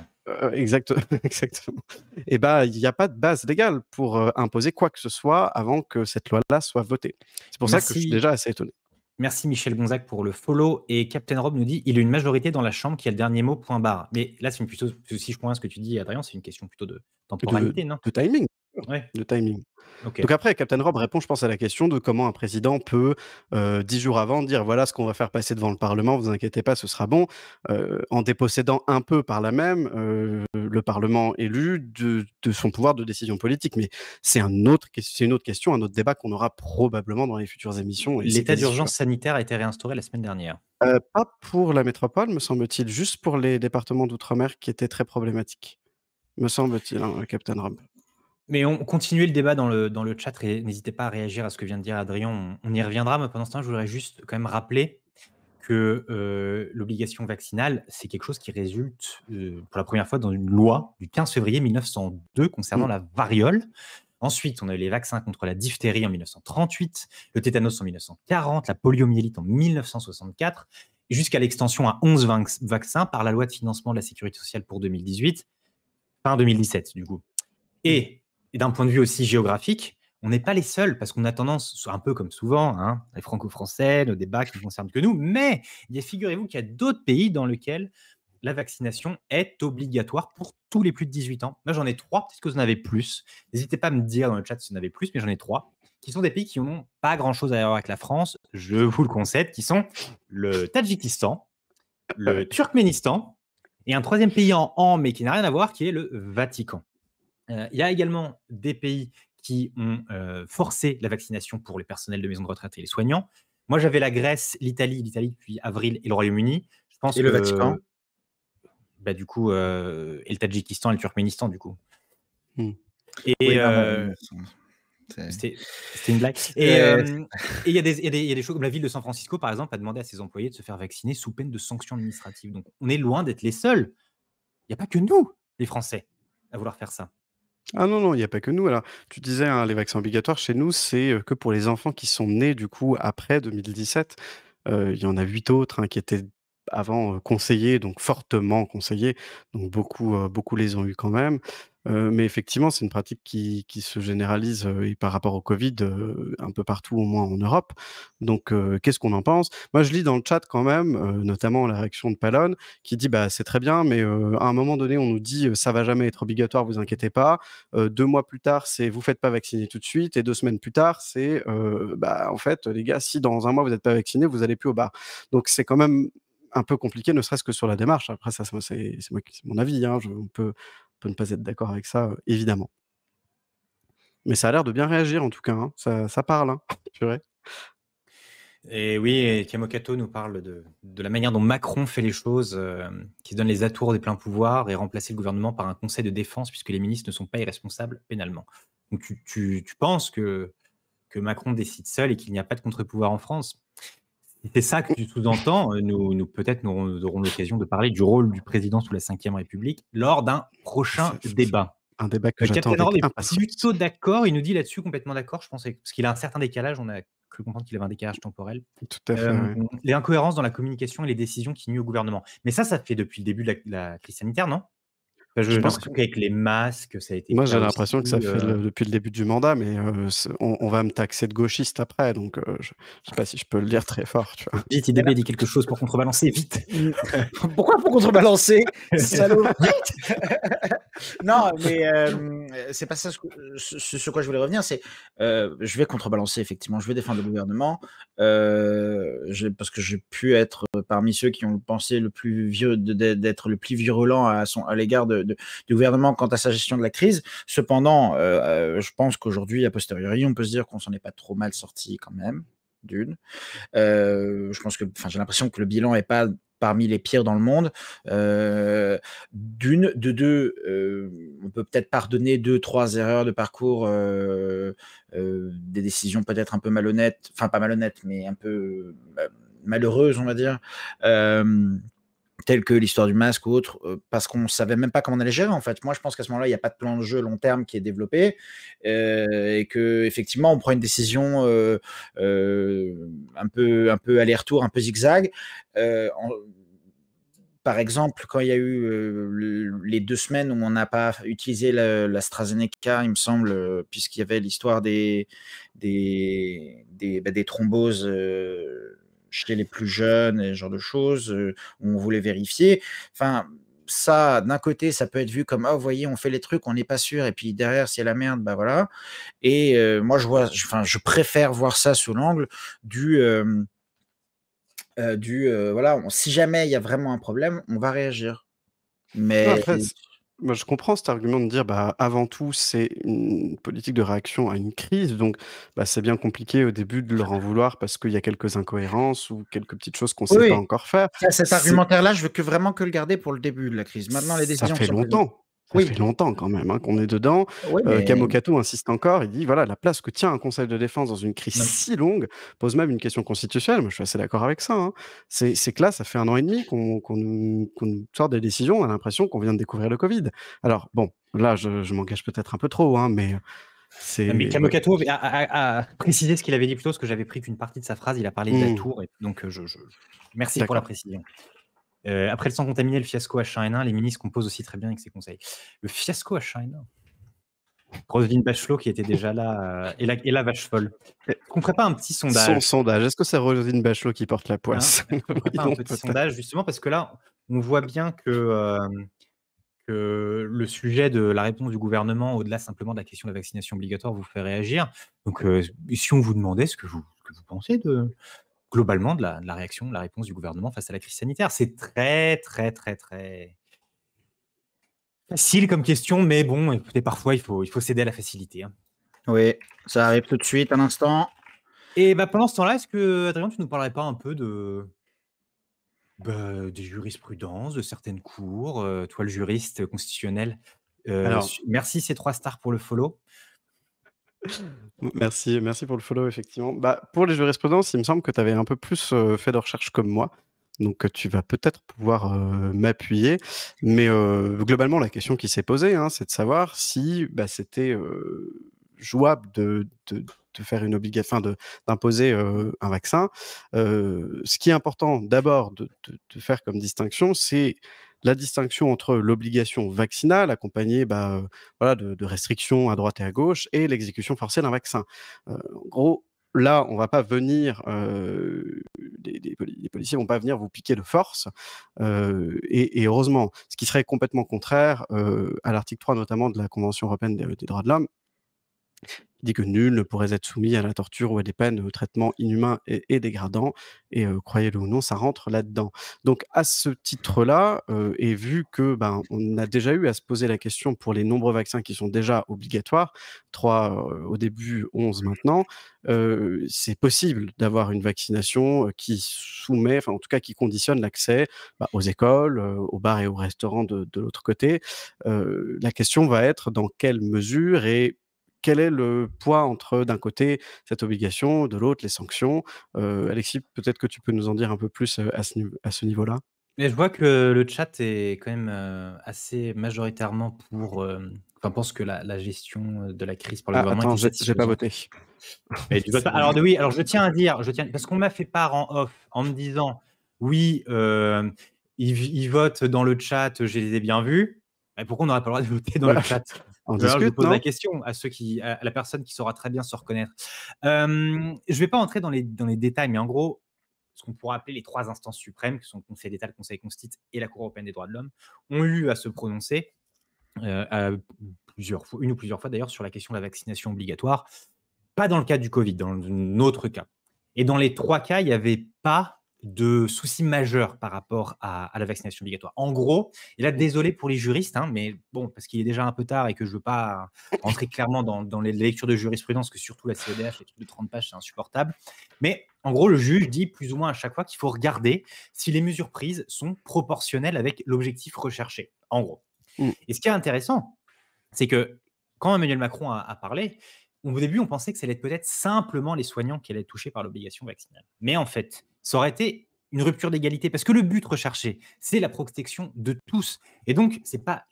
exact exactement. Et il y a pas de base légale pour, imposer quoi que ce soit avant que cette loi-là soit votée. C'est pour ça que je suis Merci. déjà assez étonné. Merci Michel Gonzac pour le follow et Captain Rob nous dit il y a une majorité dans la chambre qui a le dernier mot, point barre. Mais là, c'est plutôt, si je comprends ce que tu dis, Adrien, c'est une question plutôt de De temporalité, non? de timing, Ouais, de timing. ok. Donc après, Captain Rob répond, je pense, à la question de comment un président peut, 10 jours avant dire: «Voilà ce qu'on va faire passer devant le parlement, vous inquiétez pas, ce sera bon», en dépossédant un peu par là même, le parlement élu de son pouvoir de décision politique. Mais c'est une autre question, un autre débat qu'on aura probablement dans les futures émissions et c'est L'état quasi sûr. d'urgence sanitaire a été réinstauré la semaine dernière. Pas pour la métropole, me semble-t-il, juste pour les départements d'outre-mer qui étaient très problématiques, me semble-t-il, hein, Captain Rob. Mais on continue le débat dans le chat et n'hésitez pas à réagir à ce que vient de dire Adrien, on y reviendra. Mais pendant ce temps, je voudrais juste quand même rappeler que l'obligation vaccinale, c'est quelque chose qui résulte pour la première fois dans une loi du 15 février 1902 concernant Mmh. la variole. Ensuite, on a eu les vaccins contre la diphtérie en 1938, le tétanos en 1940, la poliomyélite en 1964, jusqu'à l'extension à 11 vaccins par la loi de financement de la sécurité sociale pour 2018, fin 2017 du coup. Mmh. Et d'un point de vue aussi géographique, on n'est pas les seuls, parce qu'on a tendance, un peu comme souvent, hein, les franco-français, nos débats qui ne concernent que nous, mais figurez-vous qu'il y a d'autres pays dans lesquels la vaccination est obligatoire pour tous les plus de 18 ans. Moi, j'en ai 3, peut-être que vous en avez plus. N'hésitez pas à me dire dans le chat si vous en avez plus, mais j'en ai 3, qui sont des pays qui n'ont pas grand-chose à voir avec la France, je vous le concède, qui sont le Tadjikistan, le Ouais. Turkménistan, et un troisième pays mais qui n'a rien à voir, qui est le Vatican. Il y a également des pays qui ont forcé la vaccination pour les personnels de maisons de retraite et les soignants. Moi, j'avais la Grèce, l'Italie depuis avril et le Royaume-Uni. Je pense Et le Vatican? du coup, et le Tadjikistan et le Turkménistan, du coup. Mmh. Et Oui, non, mais c'était une blague. Et il y a des choses comme la ville de San Francisco, par exemple, a demandé à ses employés de se faire vacciner sous peine de sanctions administratives. Donc, on est loin d'être les seuls. Il n'y a pas que nous, les Français, à vouloir faire ça. Ah non, non, il y a pas que nous. Alors, tu disais, hein, les vaccins obligatoires chez nous, c'est, que pour les enfants qui sont nés, du coup, après 2017. Il y en a 8 autres, hein, qui étaient avant, conseillés, donc fortement conseillés. Donc beaucoup les ont eu quand même. Mais effectivement, c'est une pratique qui se généralise, et par rapport au covid, un peu partout, au moins en Europe. Donc qu'est-ce qu'on en pense? Moi, je lis dans le chat quand même, notamment la réaction de Palonne qui dit: «Bah, c'est très bien, mais à un moment donné, on nous dit: "Ça va jamais être obligatoire, vous inquiétez pas"». 2 mois plus tard, c'est: «Vous faites pas vacciner tout de suite» et 2 semaines plus tard, c'est: en fait, les gars, si dans un mois vous êtes pas vaccinés, vous allez plus au bar». Donc c'est quand même un peu compliqué, ne serait-ce que sur la démarche. Après ça, c'est mon avis, hein, on peut ne pas être d'accord avec ça, évidemment. Mais ça a l'air de bien réagir en tout cas, hein. Ça parle, hein. Purée. Et oui, et Kamokato nous parle de la manière dont Macron fait les choses, qui se donne les atours des pleins pouvoirs et remplacer le gouvernement par un conseil de défense puisque les ministres ne sont pas irresponsables pénalement. Donc tu penses que Macron décide seul et qu'il n'y a pas de contre-pouvoir en France? Si c'est ça que tu sous-entends, nous peut-être nous aurons l'occasion de parler du rôle du président sous la Ve République lors d'un prochain débat. un débat que j'attends Captain avec Horn est impatience. plutôt d'accord, il nous dit là-dessus complètement d'accord, je pense, parce qu'il a un certain décalage, on a cru comprendre qu'il avait un décalage temporel. Tout à fait, ouais. Les incohérences dans la communication et les décisions qui nuisent au gouvernement. Mais ça fait depuis le début de la crise sanitaire, non? J'ai Je pense l'impression qu'avec les masques, ça a été Moi, le j'ai cas l'impression que ça aussi, fait depuis le début du mandat, mais on va me taxer de gauchiste après, donc je sais pas si je peux le dire très fort, tu vois. Vite, IDB dit quelque chose pour contrebalancer, vite. Pourquoi pour contrebalancer, salaud? Non, mais c'est pas ça sur quoi je voulais revenir. C'est je vais contrebalancer, effectivement. Je vais défendre le gouvernement parce que j'ai pu être parmi ceux qui ont pensé d'être le plus virulent à l'égard du gouvernement quant à sa gestion de la crise. Cependant, je pense qu'aujourd'hui, a posteriori, on peut se dire qu'on s'en est pas trop mal sorti quand même. D'une. Je pense que, j'ai l'impression que le bilan est pas parmi les pires dans le monde. De deux, on peut peut-être pardonner 2-3 erreurs de parcours, des décisions peut-être un peu malhonnêtes, enfin pas malhonnêtes, mais un peu malheureuses, on va dire. Telles que l'histoire du masque ou autre, parce qu'on ne savait même pas comment on allait gérer en fait. Moi, je pense qu'à ce moment-là, il n'y a pas de plan de jeu long terme qui est développé et qu'effectivement, on prend une décision un peu aller-retour, un peu zigzag. Par exemple, quand il y a eu les 2 semaines où on n'a pas utilisé l'AstraZeneca, il me semble, puisqu'il y avait l'histoire des thromboses chez les plus jeunes et ce genre de choses, où on voulait vérifier. Enfin, ça, d'un côté, ça peut être vu comme, vous voyez, on fait les trucs, on n'est pas sûr, et puis derrière, c'est la merde, bah voilà. Et moi, je préfère voir ça sous l'angle voilà, si jamais il y a vraiment un problème, on va réagir. Mais Après, moi, je comprends cet argument de dire, avant tout, c'est une politique de réaction à une crise, donc c'est bien compliqué au début de leur en vouloir parce qu'il y a quelques incohérences ou quelques petites choses qu'on ne sait pas encore faire. Cet argumentaire-là, je veux vraiment que le garder pour le début de la crise. Maintenant, les décisions Ça fait sont longtemps. Ça fait longtemps quand même qu'on est dedans. Oui, mais... Kamokato insiste encore, il dit voilà, la place que tient un conseil de défense dans une crise si longue pose même une question constitutionnelle. Moi, je suis assez d'accord avec ça. Hein. C'est que là, ça fait 1 an et demi qu'on nous sort des décisions. On a l'impression qu'on vient de découvrir le Covid. Alors, bon, là, je m'engage peut-être un peu trop, hein, mais c'est. Mais Kamokato a précisé ce qu'il avait dit plus tôt, parce que j'avais pris qu'une partie de sa phrase. Il a parlé de la tour. Et donc, merci pour la précision. Après le sang contaminé, le fiasco H1N1, les ministres composent aussi très bien avec ses conseils. Le fiasco H1N1. Roselyne Bachelot qui était déjà là, et la vache folle. Qu'on ferait pas un petit sondage? Son sondage, est-ce que c'est Roselyne Bachelot qui porte la poisse? On ferait pas un petit sondage, justement, parce que là, on voit bien que le sujet de la réponse du gouvernement, au-delà simplement de la question de la vaccination obligatoire, vous fait réagir. Donc, si on vous demandait ce que vous pensez globalement de la réaction, de la réponse du gouvernement face à la crise sanitaire, c'est très, très, très, très facile comme question, mais bon, écoutez, parfois, il faut céder à la facilité. Hein. Oui, ça arrive tout de suite, un instant. Et pendant ce temps-là, est-ce que, Adrien, tu nous parlerais pas un peu des jurisprudences, de certaines cours, toi, le juriste constitutionnel? Merci, ces 3 stars pour le follow. Merci pour le follow, effectivement. Pour les jurisprudences, il me semble que tu avais un peu plus fait de recherche comme moi. Donc, tu vas peut-être pouvoir m'appuyer. Mais globalement, la question qui s'est posée, c'est de savoir si c'était jouable de faire une obligation, d'imposer un vaccin. Ce qui est important d'abord de faire comme distinction, c'est la distinction entre l'obligation vaccinale accompagnée de restrictions à droite et à gauche et l'exécution forcée d'un vaccin. En gros, là, on va pas venir, les policiers vont pas venir vous piquer de force, et heureusement. Ce qui serait complètement contraire à l'article 3 notamment de la Convention européenne des droits de l'homme, qui dit que nul ne pourrait être soumis à la torture ou à des peines ou traitements inhumains et dégradants. Et croyez-le ou non, ça rentre là-dedans. Donc à ce titre-là, et vu que on a déjà eu à se poser la question pour les nombreux vaccins qui sont déjà obligatoires, 3 au début, 11 maintenant, c'est possible d'avoir une vaccination qui soumet, enfin en tout cas qui conditionne l'accès aux écoles, aux bars et aux restaurants de l'autre côté. La question va être dans quelle mesure et quel est le poids entre, d'un côté, cette obligation, de l'autre, les sanctions? Alexis, peut-être que tu peux nous en dire un peu plus à ce niveau-là? Mais je vois que le chat est quand même assez majoritairement enfin, pense que la gestion de la crise par le gouvernement Attends, était j'ai pas satisfaisante. voté. Mais tu votes pas. Alors oui, alors je tiens à dire, parce qu'on m'a fait part en off en me disant, oui, ils votent dans le chat, je les ai bien vus. Mais pourquoi on n'aurait pas le droit de voter dans le chat? On Alors, je discute, pose la non? question à la personne qui saura très bien se reconnaître. Je vais pas entrer dans les détails, mais en gros, ce qu'on pourrait appeler les 3 instances suprêmes, qui sont le Conseil d'État, le Conseil constitutionnel et la Cour européenne des droits de l'homme, ont eu à se prononcer une ou plusieurs fois d'ailleurs sur la question de la vaccination obligatoire. Pas dans le cas du Covid, dans un autre cas. Et dans les 3 cas, il n'y avait pas de souci majeur par rapport à la vaccination obligatoire. En gros, et là, désolé pour les juristes, hein, mais bon, parce qu'il est déjà un peu tard et que je ne veux pas rentrer clairement dans les lectures de jurisprudence, que surtout la CEDH, les trucs de 30 pages, c'est insupportable. Mais en gros, le juge dit plus ou moins à chaque fois qu'il faut regarder si les mesures prises sont proportionnelles avec l'objectif recherché, en gros. Et ce qui est intéressant, c'est que quand Emmanuel Macron a parlé, au début, on pensait que ça allait être peut-être simplement les soignants qui allaient être touchés par l'obligation vaccinale. Mais en fait, ça aurait été une rupture d'égalité parce que le but recherché, c'est la protection de tous. Et donc,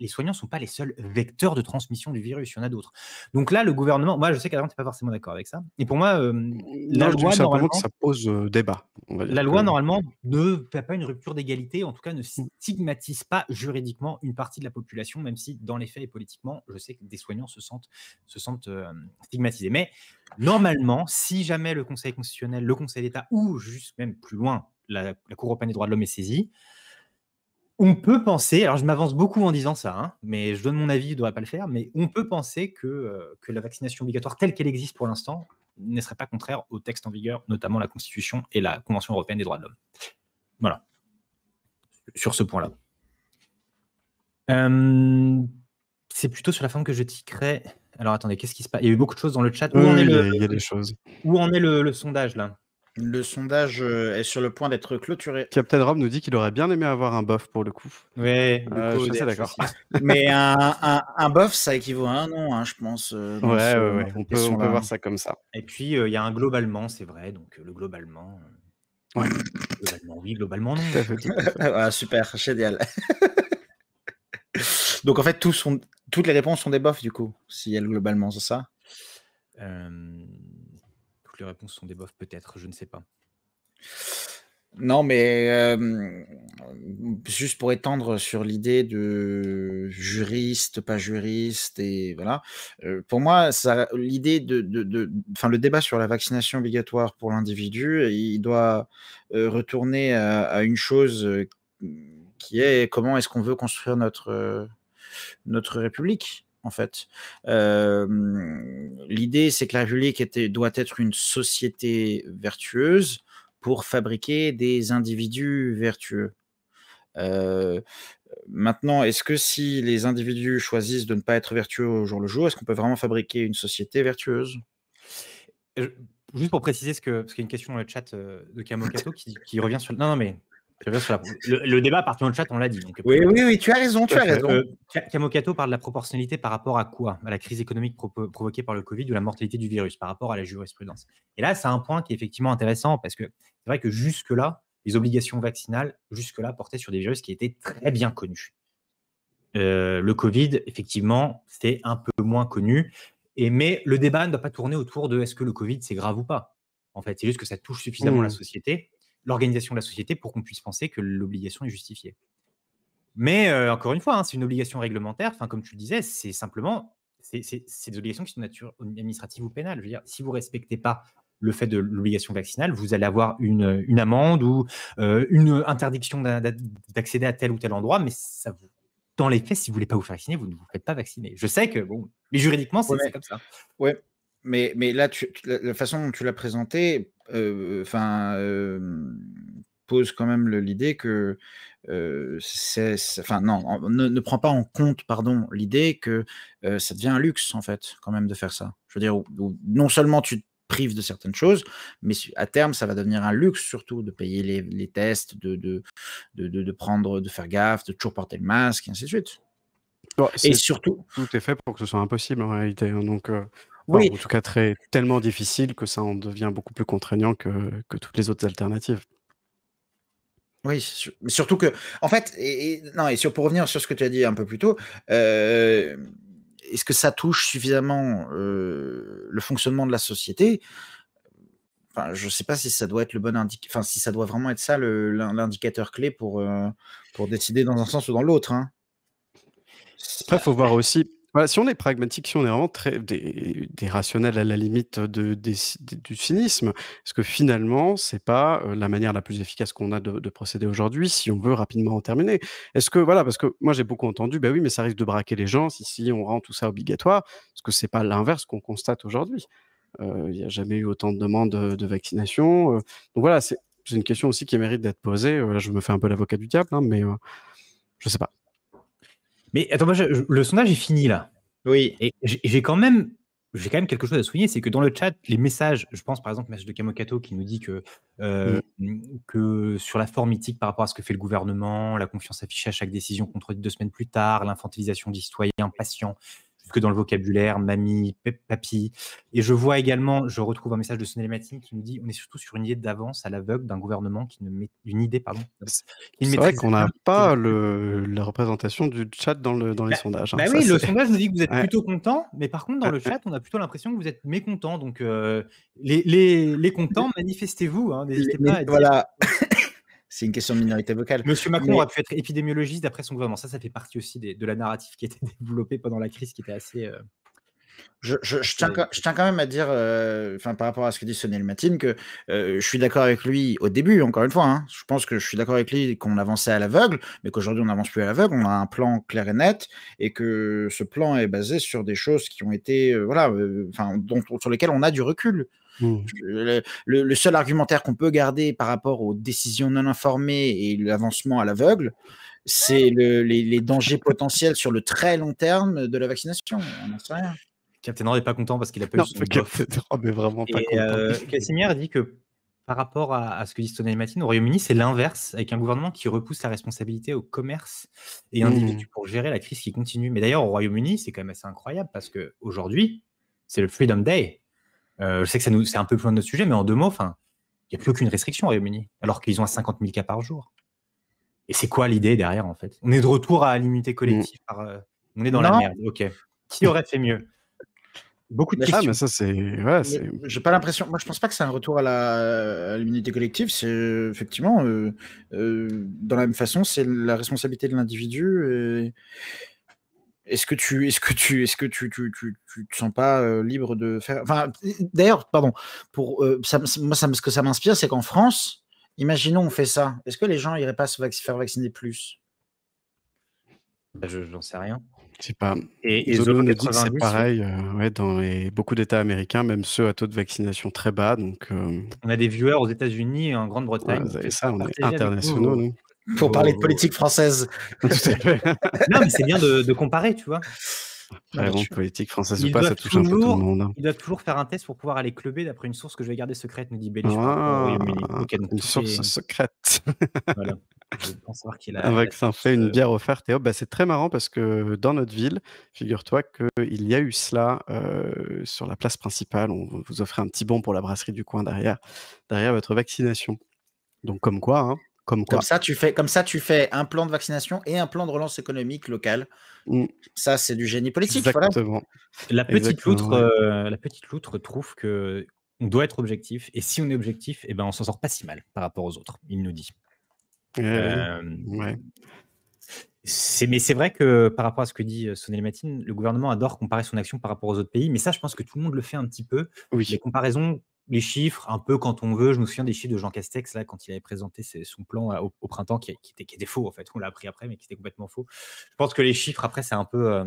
les soignants ne sont pas les seuls vecteurs de transmission du virus, il y en a d'autres. Donc là, le gouvernement, moi, je sais qu'Adrien, tu n'es pas forcément d'accord avec ça. Et pour moi, Non, je dis simplement que ça pose débat. La loi, normalement, ne fait pas une rupture d'égalité, en tout cas ne stigmatise pas juridiquement une partie de la population, même si dans les faits et politiquement, je sais que des soignants se sentent stigmatisés. Mais normalement, si jamais le Conseil constitutionnel, le Conseil d'État ou juste même plus loin, la Cour européenne des droits de l'homme est saisie, on peut penser, alors je m'avance beaucoup en disant ça, hein, mais je donne mon avis, je ne devrais pas le faire, mais on peut penser que la vaccination obligatoire telle qu'elle existe pour l'instant ne serait pas contraire aux textes en vigueur, notamment la Constitution et la Convention européenne des droits de l'homme. Voilà, sur ce point-là. C'est plutôt sur la forme que je tiquerai. Alors attendez, qu'est-ce qui se passe? Il y a eu beaucoup de choses dans le chat. Il y a des choses. Où en est le sondage là? Le sondage est sur le point d'être clôturé. Captain Rob nous dit qu'il aurait bien aimé avoir un buff pour le coup. Oui, je suis assez d'accord. Mais un buff, ça équivaut à un nom, hein, je pense. Ouais. On peut voir ça comme ça. Et puis, il y a un globalement, c'est vrai. Donc, le globalement. Ouais. Globalement, oui, globalement, non. Tout à fait. Ah, super, génial. Donc, en fait, toutes les réponses sont des buffs, du coup, si elles globalement, c'est ça? Toutes les réponses sont des buffs, peut-être, je ne sais pas. Non, mais juste pour étendre sur l'idée de juriste, pas juriste, et voilà. Pour moi, l'idée le débat sur la vaccination obligatoire pour l'individu, il doit retourner à une chose qui est comment est-ce qu'on veut construire notre République, en fait. L'idée, c'est que la République doit être une société vertueuse pour fabriquer des individus vertueux. Maintenant, est-ce que si les individus choisissent de ne pas être vertueux au jour le jour, est-ce qu'on peut vraiment fabriquer une société vertueuse? Juste pour préciser, parce qu'il y a une question dans le chat de Kamokato qui revient sur... Non, mais... Le débat appartient au chat, on l'a dit. Donc, oui, tu as raison, Kamokato parle de la proportionnalité par rapport à quoi? À la crise économique provoquée par le Covid ou la mortalité du virus, par rapport à la jurisprudence. Et là, c'est un point qui est effectivement intéressant, parce que c'est vrai que jusque-là, les obligations vaccinales, jusque-là, portaient sur des virus qui étaient très bien connus. Le Covid, effectivement, c'est un peu moins connu, mais le débat ne doit pas tourner autour de est-ce que le Covid, c'est grave ou pas. En fait, c'est juste que ça touche suffisamment la société, l'organisation de la société, pour qu'on puisse penser que l'obligation est justifiée. Mais encore une fois, c'est une obligation réglementaire. Enfin, comme tu le disais, c'est simplement c'est des obligations qui sont de nature administrative ou pénale. Je veux dire, si vous ne respectez pas le fait de l'obligation vaccinale, vous allez avoir une amende ou une interdiction d'accéder à tel ou tel endroit, mais ça vous... Dans les faits, si vous ne voulez pas vous faire vacciner, vous ne vous faites pas vacciner. Je sais que, bon, mais juridiquement, c'est comme ça. Ouais, mais là, la façon dont tu l'as présenté, pose quand même l'idée que ne prend pas en compte, l'idée que ça devient un luxe, en fait, quand même, de faire ça. Je veux dire, non seulement tu te prives de certaines choses, mais à terme, ça va devenir un luxe, surtout, de payer les tests, de faire gaffe, de toujours porter le masque, et ainsi de suite. Et surtout, tout est fait pour que ce soit impossible, en réalité. Donc, oui. En tout cas, tellement difficile que ça en devient beaucoup plus contraignant que toutes les autres alternatives. Oui, surtout que, en fait, pour revenir sur ce que tu as dit un peu plus tôt, est-ce que ça touche suffisamment le fonctionnement de la société? Enfin, je ne sais pas si ça doit être le bon enfin, si ça doit vraiment être ça l'indicateur clé pour décider dans un sens ou dans l'autre. Hein. Après, il faut voir aussi, voilà, si on est pragmatique, si on est vraiment des rationnels à la limite du cynisme, est-ce que finalement, c'est pas la manière la plus efficace qu'on a de procéder aujourd'hui si on veut rapidement en terminer? Est-ce que, voilà, parce que moi j'ai beaucoup entendu, bah oui, mais ça risque de braquer les gens si on rend tout ça obligatoire, parce que c'est pas l'inverse qu'on constate aujourd'hui. Il n'y a jamais eu autant de demandes de vaccination. Donc voilà, c'est une question aussi qui mérite d'être posée. Là, je me fais un peu l'avocat du diable, hein, mais je sais pas. Mais attends, moi, le sondage est fini là. Oui. Et j'ai quand même quelque chose à souligner, c'est que dans le chat, les messages, je pense par exemple, message de Kamokato qui nous dit que sur la forme mythique par rapport à ce que fait le gouvernement, la confiance affichée à chaque décision contredite 2 semaines plus tard, l'infantilisation des citoyens patients, que dans le vocabulaire, mamie, papy. Et je vois également, je retrouve un message de Sonel Matine qui nous dit on est surtout sur une idée d'avance à l'aveugle d'un gouvernement qui ne met une idée, pardon. C'est vrai qu'on n'a pas la représentation du chat dans les sondages. Hein. Bah oui, le sondage nous dit que vous êtes plutôt content, mais par contre, dans le chat, on a plutôt l'impression que vous êtes mécontent. Donc, les contents, manifestez-vous. Hein, n'hésitez pas à dire. Voilà. C'est une question de minorité vocale. Monsieur Macron aurait pu être épidémiologiste d'après son gouvernement. Ça fait partie aussi de la narrative qui était développée pendant la crise, qui était assez... Je tiens quand même à dire, par rapport à ce que dit Sonel Matine, que je suis d'accord avec lui au début, encore une fois. Hein, je pense que je suis d'accord avec lui qu'on avançait à l'aveugle, mais qu'aujourd'hui on n'avance plus à l'aveugle. On a un plan clair et net, et que ce plan est basé sur des choses qui ont été, sur lesquelles on a du recul. Le seul argumentaire qu'on peut garder par rapport aux décisions non informées et l'avancement à l'aveugle, c'est les dangers potentiels sur le très long terme de la vaccination. On n'en sait rien. Captain Nord n'est pas content parce qu'il a pas eu son Captain Nord n'est vraiment pas content. Casimir dit que par rapport à ce que dit Sonel Matine, au Royaume-Uni, c'est l'inverse, avec un gouvernement qui repousse la responsabilité au commerce et individus pour gérer la crise qui continue. Mais d'ailleurs, au Royaume-Uni, c'est quand même assez incroyable parce qu'aujourd'hui, c'est le Freedom Day. Je sais que c'est un peu plus loin de notre sujet, mais en 2 mots, il n'y a plus aucune restriction au Royaume-Uni, alors qu'ils ont 50 000 cas par jour. Et c'est quoi l'idée derrière, en fait? On est de retour à l'immunité collective. On est dans la merde. Ok. Qui aurait fait mieux? Beaucoup de questions. Mais ça, c'est... J'ai pas l'impression... Moi, je pense pas que c'est un retour à l'immunité collective. C'est effectivement, dans la même façon, c'est la responsabilité de l'individu. Est-ce que tu te sens pas libre de faire... Enfin, d'ailleurs, pardon, moi, ce que ça m'inspire, c'est qu'en France, imaginons on fait ça. Est-ce que les gens iraient pas se faire vacciner plus? J'en sais rien. Je sais pas. Et Zolo nous dit que c'est pareil dans beaucoup d'États américains, même ceux à taux de vaccination très bas. Donc, on a des viewers aux États-Unis et en Grande-Bretagne. Vous avez ça, on est internationaux, nous. Pour parler de politique française. Tout à fait. Non, mais c'est bien de comparer, tu vois. Politique française ou pas, ça touche un peu tout le monde. Hein. Ils doivent toujours faire un test pour pouvoir aller clubber d'après une source que je vais garder secrète, nous dit Bellish. Une source secrète. Voilà. Je pense savoir qu'il a un vaccin fait, une bière offerte. Et c'est très marrant parce que dans notre ville, figure-toi qu'il y a eu cela sur la place principale. On vous offrait un petit bon pour la brasserie du coin derrière votre vaccination. Donc comme quoi, hein. Comme ça, tu fais un plan de vaccination et un plan de relance économique local. Ça, c'est du génie politique. Exactement. Voilà. La petite loutre trouve que on doit être objectif. Et si on est objectif, on s'en sort pas si mal par rapport aux autres, il nous dit. Mais c'est vrai que par rapport à ce que dit Sonel Matine, le gouvernement adore comparer son action par rapport aux autres pays. Mais ça, je pense que tout le monde le fait un petit peu. Oui. Les comparaisons... Les chiffres, un peu quand on veut. Je me souviens des chiffres de Jean Castex, là, quand il avait présenté son plan au printemps, qui était faux, en fait. On l'a appris après, mais qui était complètement faux. Je pense que les chiffres, après, c'est un peu...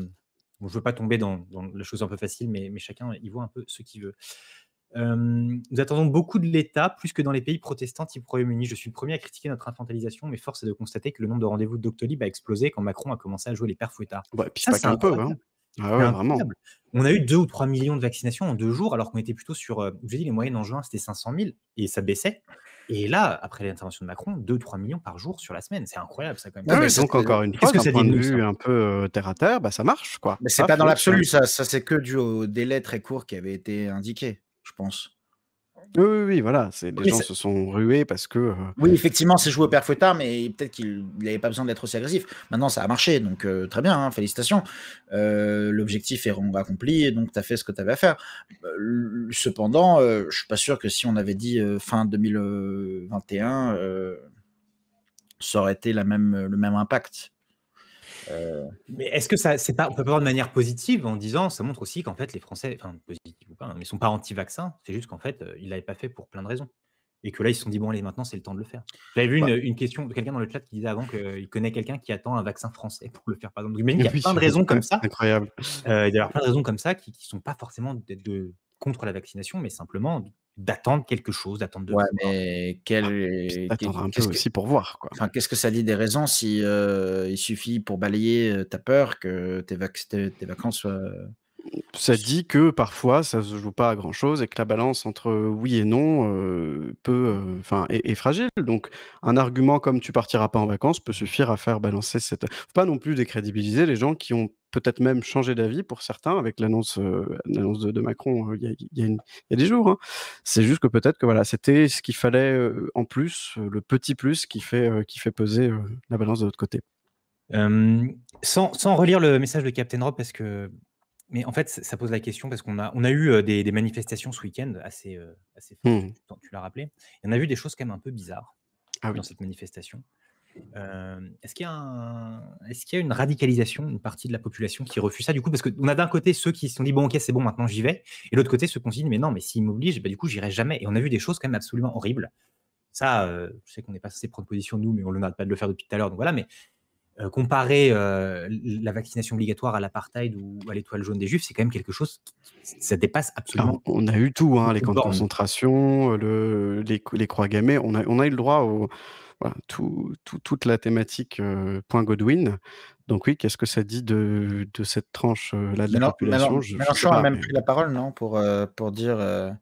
je ne veux pas tomber dans la chose un peu facile, mais chacun y voit un peu ce qu'il veut. Nous attendons beaucoup de l'État, plus que dans les pays protestants type Royaume-Uni. Je suis le premier à critiquer notre infantilisation, mais force est de constater que le nombre de rendez-vous de Doctolib a explosé quand Macron a commencé à jouer les pères fouettards. Ça, c'est un peu, hein. Vraiment. On a eu 2 ou 3 millions de vaccinations en 2 jours, alors qu'on était plutôt sur... j'ai dit, les moyennes en juin, c'était 500 000, et ça baissait. Et là, après l'intervention de Macron, 2-3 millions par jour sur la semaine. C'est incroyable, ça, quand même. Donc, encore une fois, d'un point de vue un peu terre à terre, ça marche, quoi. Mais c'est pas dans l'absolu, ça c'est que dû au délai très court qui avait été indiqué, je pense. Oui, oui, oui, voilà, les Oui, gens se sont rués parce que... oui, effectivement, c'est joué au père fouettard, mais peut-être qu'il n'avait pas besoin d'être aussi agressif. Maintenant, ça a marché, donc très bien, hein, félicitations. L'objectif est accompli, et donc tu as fait ce que tu avais à faire. Cependant, je suis pas sûr que si on avait dit fin 2021, ça aurait été le même impact. Mais est-ce que c'est pas, on peut pas voir de manière positive en disant, ça montre aussi qu'en fait les Français, enfin positive ou pas, hein, mais ils sont pas anti-vaccins, c'est juste qu'en fait ils l'avaient pas fait pour plein de raisons. Et que là ils se sont dit bon allez maintenant c'est le temps de le faire. J'avais vu Bah, une question de quelqu'un dans le chat qui disait avant qu'il connaît quelqu'un qui attend un vaccin français pour le faire par exemple. Donc j'imagine qu'il y a Oui, plein de raisons comme ça. incroyable. Il doit y avoir plein de raisons comme ça qui sont pas forcément contre la vaccination, mais simplement d'attendre quelque chose, d'attendre de ouais, voir. mais Attendre un peu qu'est-ce que, aussi pour voir, quoi. enfin, qu'est-ce que ça dit des raisons si il suffit pour balayer ta peur que tes vacances soient. Ça dit que parfois ça se joue pas à grand chose et que la balance entre oui et non est fragile. Donc un argument comme tu partiras pas en vacances peut suffire à faire balancer cette. Faut pas non plus décrédibiliser les gens qui ont peut-être même changé d'avis pour certains avec l'annonce de Macron il y a des jours. Hein. C'est juste que peut-être que voilà c'était ce qu'il fallait en plus, le petit plus qui fait peser la balance de l'autre côté. Sans relire le message de Captain Rob parce que. Mais en fait, ça pose la question parce qu'on a eu des manifestations ce week-end assez fortes, tu l'as rappelé. Et on a vu des choses quand même un peu bizarres dans cette manifestation. Est-ce qu'il y a une radicalisation, une partie de la population qui refuse ça du coup? Parce qu'on a d'un côté ceux qui se sont dit bon ok c'est bon maintenant j'y vais, et de l'autre côté ceux qui se sont dit mais non mais s'ils m'obligent du coup j'irai jamais. Et on a vu des choses quand même absolument horribles. Ça, je sais qu'on n'est pas censé prendre position nous, mais on n'arrête pas de le faire depuis tout à l'heure. Donc voilà, mais comparer la vaccination obligatoire à l'apartheid ou à l'étoile jaune des Juifs, c'est quand même quelque chose, ça dépasse absolument. Alors, on a eu tout, hein, les camps de bornes. concentration, les croix gammées, on a eu le droit voilà, toute la thématique point Godwin. Donc oui, qu'est-ce que ça dit de cette tranche-là de la population? Je sais Mélenchon a pas, même mais... pris la parole, non, pour dire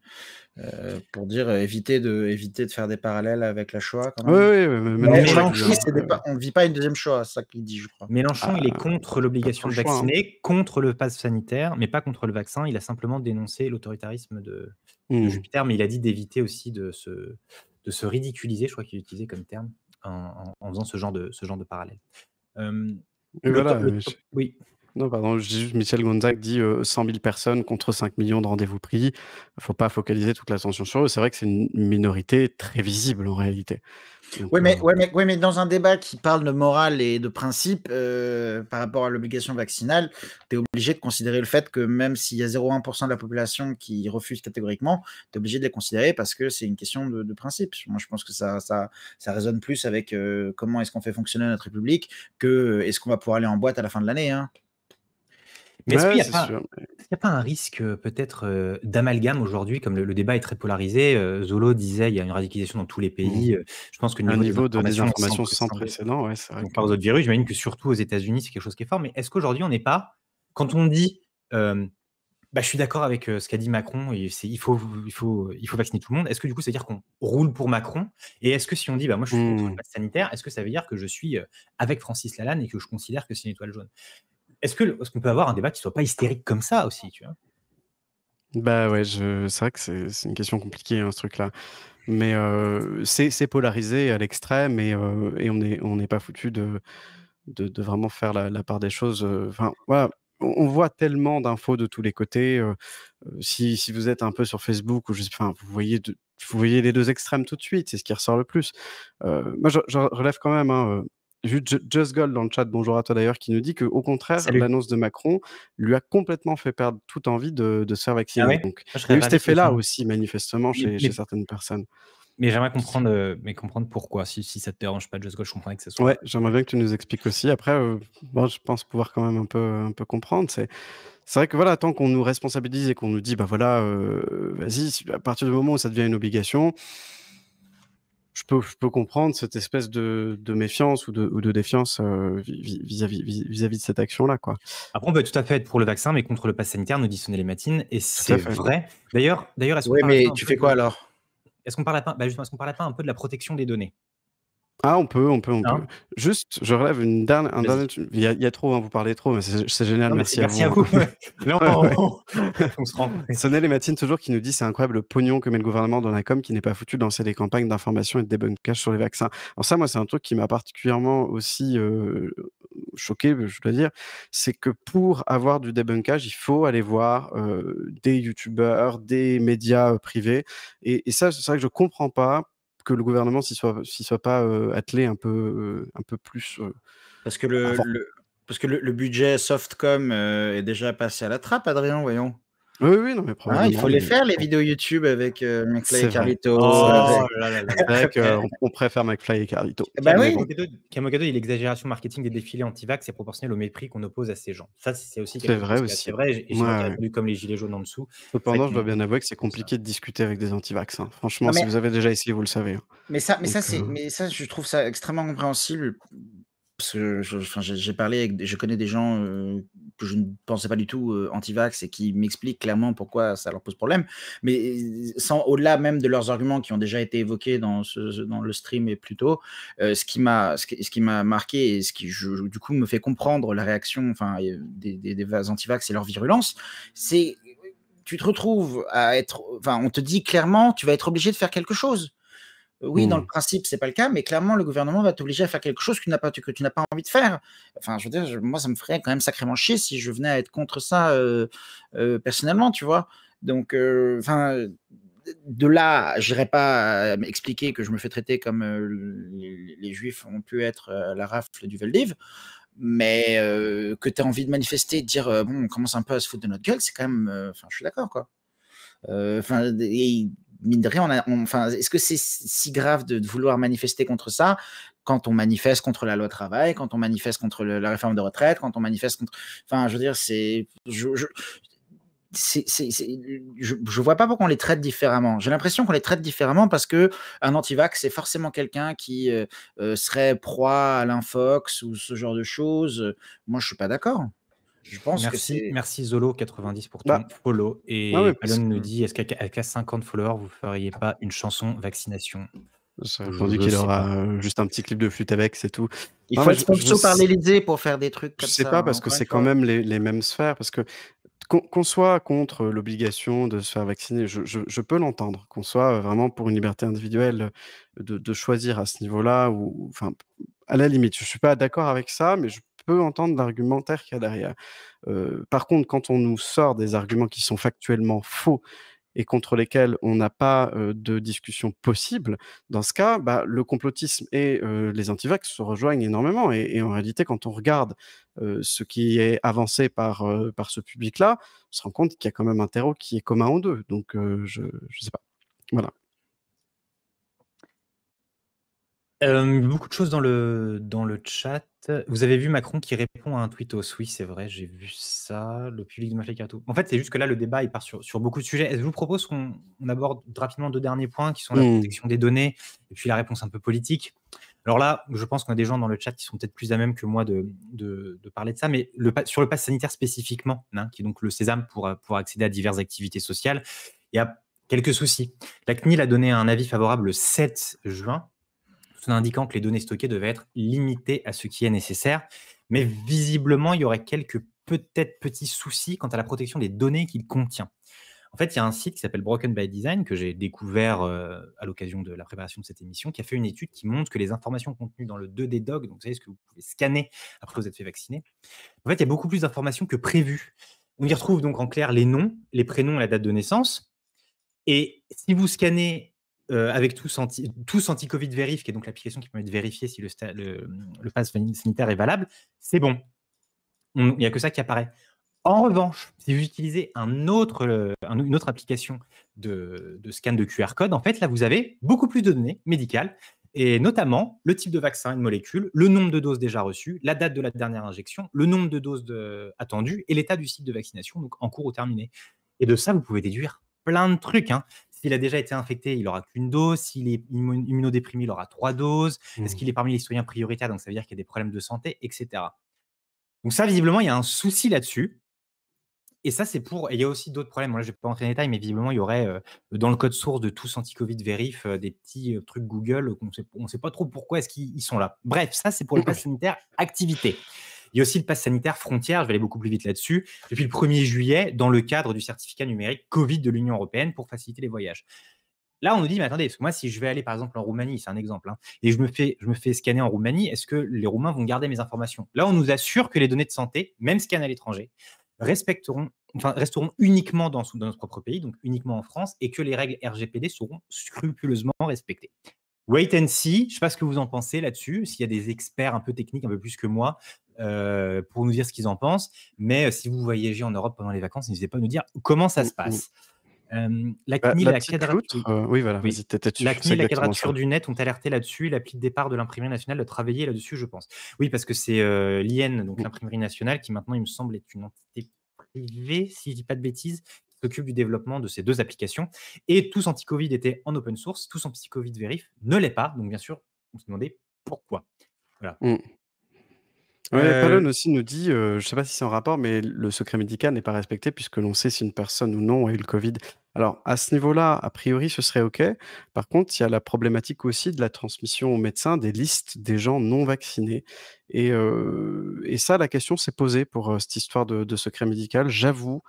éviter de faire des parallèles avec la Shoah quand même. Oui, Mélenchon, on ne vit pas une deuxième Shoah, c'est ça qu'il dit, je crois. Mélenchon, il est contre l'obligation de vacciner, contre le pass sanitaire, mais pas contre le vaccin. Il a simplement dénoncé l'autoritarisme de Jupiter, mais il a dit d'éviter aussi de se ridiculiser, je crois qu'il utilisait comme terme, en faisant ce genre de parallèle. Oui. Non, pardon, je dis juste, Michel Gonzague dit 100 000 personnes contre 5 millions de rendez-vous pris. Il ne faut pas focaliser toute l'attention sur eux. C'est vrai que c'est une minorité très visible en réalité. Donc, oui, mais dans un débat qui parle de morale et de principe par rapport à l'obligation vaccinale, tu es obligé de considérer le fait que même s'il y a 0,1% de la population qui refuse catégoriquement, tu es obligé de les considérer parce que c'est une question de principe. Moi, je pense que ça résonne plus avec comment est-ce qu'on fait fonctionner notre République que est-ce qu'on va pouvoir aller en boîte à la fin de l'année. Hein. Mais est-ce qu'il n'y a pas un risque peut-être d'amalgame aujourd'hui, comme le débat est très polarisé? Zolo disait il y a une radicalisation dans tous les pays. Je pense que le niveau de désinformation sans précédent, c'est vrai. Par aux autres virus, j'imagine que surtout aux États-Unis, c'est quelque chose qui est fort. Mais est-ce qu'aujourd'hui, on n'est pas, quand on dit, je suis d'accord avec ce qu'a dit Macron, il faut vacciner tout le monde, est-ce que du coup, ça veut dire qu'on roule pour Macron? Et est-ce que si on dit, moi, je suis contre le pass sanitaire, est-ce que ça veut dire que je suis avec Francis Lalanne et que je considère que c'est une étoile jaune? Est-ce qu'on peut avoir un débat qui soit pas hystérique comme ça aussi, tu vois? Bah ouais, c'est vrai que c'est une question compliquée, hein, ce truc-là. Mais c'est polarisé à l'extrême et on n'est pas foutu de vraiment faire la part des choses. Enfin, voilà, on voit tellement d'infos de tous les côtés. Si vous êtes un peu sur Facebook, vous voyez les deux extrêmes tout de suite, c'est ce qui ressort le plus. Moi, je relève quand même, hein, Just Gold dans le chat, bonjour à toi d'ailleurs, qui nous dit qu'au contraire, l'annonce de Macron lui a complètement fait perdre toute envie de se faire vacciner. Ouais, donc, il y a eu cet effet-là aussi, manifestement, chez certaines personnes. Mais j'aimerais comprendre pourquoi. Si ça te dérange pas, Just Gold, je comprends que ce soit. Ouais, j'aimerais bien que tu nous expliques aussi. Après, je pense pouvoir quand même un peu comprendre. C'est vrai que voilà, tant qu'on nous responsabilise et qu'on nous dit, vas-y, à partir du moment où ça devient une obligation, je peux comprendre cette espèce de méfiance ou de défiance vis-à-vis de cette action-là, quoi. Après, on peut tout à fait être pour le vaccin, mais contre le pass sanitaire, nous dit Sonné les Matines, et c'est vrai. D'ailleurs, est-ce qu'on mais tu fais quoi alors? Est-ce qu'on parle pas un peu de la protection des données? Ah, on peut. Hein? Juste, je relève un Vas-y. dernier il y a trop, hein, vous parlez trop, mais c'est génial, Non, mais merci à merci vous, à hein. vous. Non, Ouais, ouais. on se rend. Sonel et Mathilde toujours qui nous dit: «C'est incroyable le pognon que met le gouvernement dans la com qui n'est pas foutu de lancer des campagnes d'information et de débunkage sur les vaccins». Alors ça, moi, c'est un truc qui m'a particulièrement aussi, choqué, je dois dire. C'est que pour avoir du débunkage, il faut aller voir, des youtubeurs, des médias, privés et ça, c'est vrai que je comprends pas que le gouvernement s'y soit pas, attelé un peu plus, Parce que avant. le budget softcom est déjà passé à la trappe, Adrien, voyons. Oui, oui, non, mais Hein, il probablement, faut les mais faire, les bon, vidéos YouTube avec McFly et c'est vrai, Carlito. c'est vrai, Oh là là là là. c'est vrai qu'on préfère McFly et Carlito, Bah mais oui, bon, Kamogado, il l'exagération marketing des défilés anti-vax est proportionnelle au mépris qu'on oppose à ces gens. Ça, c'est aussi c'est quelque vrai chose qui est assez aussi. vrai. Et Ouais, j'ai ouais. répondu comme les gilets jaunes en dessous. C'est vrai Cependant, je qu'on dois bien avouer que c'est trouve ça. compliqué de discuter avec des anti-vax, hein. Franchement, non si mais vous avez déjà essayé, vous le savez, hein. Donc mais ça, je trouve ça extrêmement compréhensible parce que enfin, j'ai parlé avec je connais des gens, que je ne pensais pas du tout, anti-vax et qui m'expliquent clairement pourquoi ça leur pose problème. Mais sans au-delà même de leurs arguments qui ont déjà été évoqués dans le stream et plus tôt, ce qui m'a marqué et ce qui du coup me fait comprendre la réaction, enfin, des anti-vax et leur virulence, c'est tu te retrouves à être enfin, on te dit clairement: «Tu vas être obligé de faire quelque chose». Oui, dans le Mmh. principe, c'est pas le cas, mais clairement, le gouvernement va t'obliger à faire quelque chose que tu n'as pas envie de faire. Enfin, je veux dire, moi, ça me ferait quand même sacrément chier si je venais à être contre ça, personnellement, tu vois? Donc, enfin, de là, j'irai pas à m'expliquer que je me fais traiter comme les juifs ont pu être la rafle du Veldiv, mais que tu as envie de manifester, de dire bon, on commence un peu à se foutre de notre gueule, c'est quand même, enfin, je suis d'accord, quoi. Enfin, et mine de rien, enfin, est-ce que c'est si grave de vouloir manifester contre ça quand on manifeste contre la loi travail, quand on manifeste contre la réforme de retraite, quand on manifeste contre. Enfin, je veux dire, je vois pas pourquoi on les traite différemment. J'ai l'impression qu'on les traite différemment parce que un anti-vax, c'est forcément quelqu'un qui serait proie à l'infox ou ce genre de choses. Moi, je suis pas d'accord. Je pense que Merci, c'est. merci Zolo90 pour ton Bah, follow. ouais, ouais, Et parce Palone nous que dit, est-ce qu'à 50 followers, vous feriez pas une chanson vaccination? j'ai Je répondu ne qu'il sais pas. aura, juste un petit clip de flûte avec, c'est tout. Il Non, faut mais être sponsor par l'Élysée pour faire des trucs je comme sais ça, pas hein, parce que encore une c'est quand fois. même les mêmes sphères, parce que qu'on soit contre l'obligation de se faire vacciner, je peux l'entendre. Qu'on soit, vraiment pour une liberté individuelle, de choisir à ce niveau-là ou enfin, à la limite, je suis pas d'accord avec ça, mais je peux entendre l'argumentaire qu'il y a derrière. Par contre, quand on nous sort des arguments qui sont factuellement faux et contre lesquels on n'a pas, de discussion possible, dans ce cas, bah, le complotisme et les antivax se rejoignent énormément et en réalité, quand on regarde, ce qui est avancé par ce public-là, on se rend compte qu'il y a quand même un terreau qui est commun aux 2. Donc je sais pas. Voilà. Beaucoup de choses dans le chat. Vous avez vu Macron qui répond à un tweetos. Oui, c'est vrai, j'ai vu ça. Le public de Mafia-Carto. En fait, c'est juste que là, le débat, il part sur beaucoup de sujets. Je vous propose qu'on aborde rapidement 2 derniers points qui sont la Mmh. protection des données et puis la réponse un peu politique. Alors là, je pense qu'on a des gens dans le chat qui sont peut-être plus à même que moi de parler de ça, mais sur le pass sanitaire spécifiquement, hein, qui est donc le sésame pour accéder à diverses activités sociales, il y a quelques soucis. La CNIL a donné un avis favorable le 7 juin, tout en indiquant que les données stockées devaient être limitées à ce qui est nécessaire. Mais visiblement, il y aurait quelques peut-être petits soucis quant à la protection des données qu'il contient. En fait, il y a un site qui s'appelle Broken by Design que j'ai découvert à l'occasion de la préparation de cette émission, qui a fait une étude qui montre que les informations contenues dans le 2D Doc, donc vous savez ce que vous pouvez scanner après vous êtes fait vacciner, en fait, il y a beaucoup plus d'informations que prévu. On y retrouve donc en clair les noms, les prénoms et la date de naissance. Et si vous scannez avec tous anti-Covid Vérif, qui est donc l'application qui permet de vérifier si le pass sanitaire est valable, c'est bon. Il n'y a que ça qui apparaît. En revanche, si vous utilisez une autre application de scan de QR code, en fait, là, vous avez beaucoup plus de données médicales, et notamment le type de vaccin, une molécule, le nombre de doses déjà reçues, la date de la dernière injection, le nombre de doses attendues et l'état du site de vaccination, donc en cours ou terminé. Et de ça, vous pouvez déduire plein de trucs. Hein. S'il a déjà été infecté, il n'aura qu'une dose. S'il est immunodéprimé, il aura 3 doses. Est-ce Mmh. qu'il est parmi les citoyens prioritaires, donc ça veut dire qu'il y a des problèmes de santé, etc. Donc ça, visiblement, il y a un souci là-dessus. Et ça, c'est pour. Et il y a aussi d'autres problèmes. Moi, je ne vais pas entrer dans les détails, mais visiblement, il y aurait dans le code source de tous anti-Covid vérif des petits trucs Google qu'on ne sait pas trop pourquoi est-ce qu'ils sont là. Bref, ça, c'est pour le pass sanitaire activité. Il y a aussi le pass sanitaire frontière, je vais aller beaucoup plus vite là-dessus, depuis le 1er juillet, dans le cadre du certificat numérique Covid de l'Union européenne pour faciliter les voyages. Là, on nous dit, mais attendez, parce que moi, si je vais aller par exemple en Roumanie, c'est un exemple, hein, et je me fais scanner en Roumanie, est-ce que les Roumains vont garder mes informations? Là, on nous assure que les données de santé, même scannées à l'étranger, resteront uniquement dans notre propre pays, donc uniquement en France, et que les règles RGPD seront scrupuleusement respectées. Wait and see, je ne sais pas ce que vous en pensez là-dessus, s'il y a des experts un peu techniques, un peu plus que moi, pour nous dire ce qu'ils en pensent, mais si vous voyagez en Europe pendant les vacances, n'hésitez pas à nous dire comment ça se passe. La CNIL et la quadrature, oui, voilà, vas-y, t'étais dessus. La c'est CNIL et la exactement quadrature ça. du net ont alerté là-dessus, l'appli de départ de l'imprimerie nationale de travailler là-dessus, je pense. Oui, parce que c'est l'IN, donc l'imprimerie nationale, qui maintenant, il me semble, est une entité privée, si je ne dis pas de bêtises, qui s'occupe du développement de ces deux applications. Et tous anti-Covid étaient en open source, tous anti-Covid vérif ne l'est pas. Donc, bien sûr, on se demandait pourquoi. Voilà. Ouais, Palon aussi nous dit, je ne sais pas si c'est en rapport, mais le secret médical n'est pas respecté puisque l'on sait si une personne ou non a eu le Covid. Alors, à ce niveau-là, a priori, ce serait OK. Par contre, il y a la problématique aussi de la transmission aux médecins des listes des gens non vaccinés. Et ça, la question s'est posée pour cette histoire de secret médical. J'avoue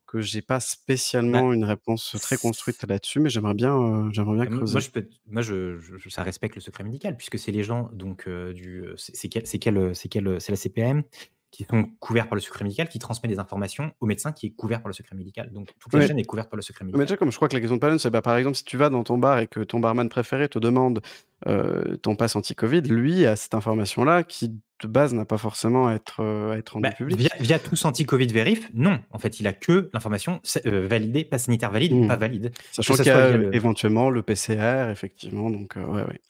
que j'ai pas spécialement une réponse très construite là-dessus, mais j'aimerais bien creuser. Moi, ça respecte le secret médical, puisque c'est les gens, donc, c'est la CPAM, qui sont couverts par le secret médical, qui transmet des informations au médecin qui est couvert par le secret médical. Donc, toute la Ouais. chaîne est couverte par le secret Mais médical. déjà, comme je crois que la question de Palon, c'est par exemple, si tu vas dans ton bar et que ton barman préféré te demande ton pass anti-Covid, lui a cette information-là qui, de base, n'a pas forcément à être rendue publique. Via tous anti-Covid vérif, non. En fait, il a que l'information validée, pass sanitaire valide ou pas valide. Sachant qu'il y a éventuellement le PCR, effectivement. Donc, ouais.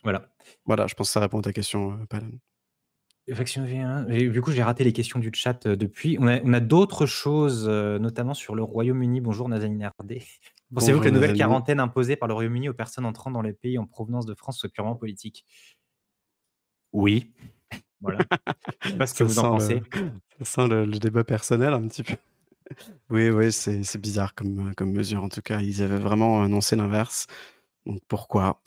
Voilà, je pense que ça répond à ta question, Palon. Faction V1. Et du coup, j'ai raté les questions du chat depuis. On a d'autres choses, notamment sur le Royaume-Uni. Bonjour, Nazanin RD. Pensez-vous que la nouvelle quarantaine imposée par le Royaume-Uni aux personnes entrant dans les pays en provenance de France soit purement politique? Oui. Voilà. Je ne sais pas ce que vous en pensez. Ça sent le débat personnel un petit peu. Oui, c'est bizarre comme mesure. En tout cas, ils avaient vraiment annoncé l'inverse. Donc pourquoi?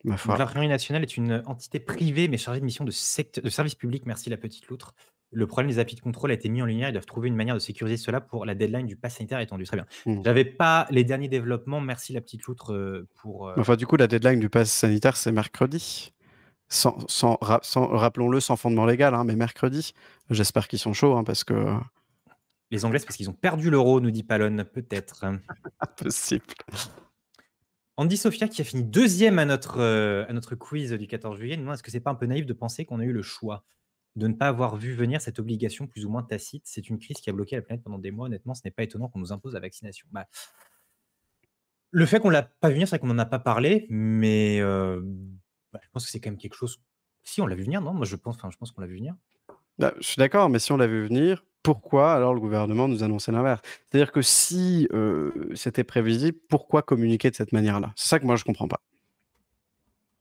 Ma foi. L'imprimerie nationale est une entité privée, mais chargée de mission de service public. Merci, la petite loutre. Le problème des applis de contrôle a été mis en lumière. Ils doivent trouver une manière de sécuriser cela pour la deadline du pass sanitaire étendu. Très bien. J'avais pas les derniers développements. Merci, la petite loutre, pour. Enfin, du coup, la deadline du pass sanitaire, c'est mercredi. Rappelons-le, sans fondement légal, hein, mais mercredi. J'espère qu'ils sont chauds, hein, parce que. Les Anglais, c'est parce qu'ils ont perdu l'euro, nous dit Palon. Peut-être. Impossible. Andy Sophia, qui a fini deuxième à notre quiz du 14 juillet, nous demande est-ce que c'est pas un peu naïf de penser qu'on a eu le choix de ne pas avoir vu venir cette obligation plus ou moins tacite? C'est une crise qui a bloqué la planète pendant des mois. Honnêtement, ce n'est pas étonnant qu'on nous impose la vaccination. Le fait qu'on ne l'a pas vu venir, c'est vrai qu'on n'en a pas parlé, mais je pense que c'est quand même quelque chose. Si, on l'a vu venir, non? Moi, je pense qu'on l'a vu venir. Je suis d'accord, mais si on l'a vu venir, pourquoi alors le gouvernement nous annonçait l'inverse? C'est-à-dire que si c'était prévisible, pourquoi communiquer de cette manière-là? C'est ça que moi je comprends pas.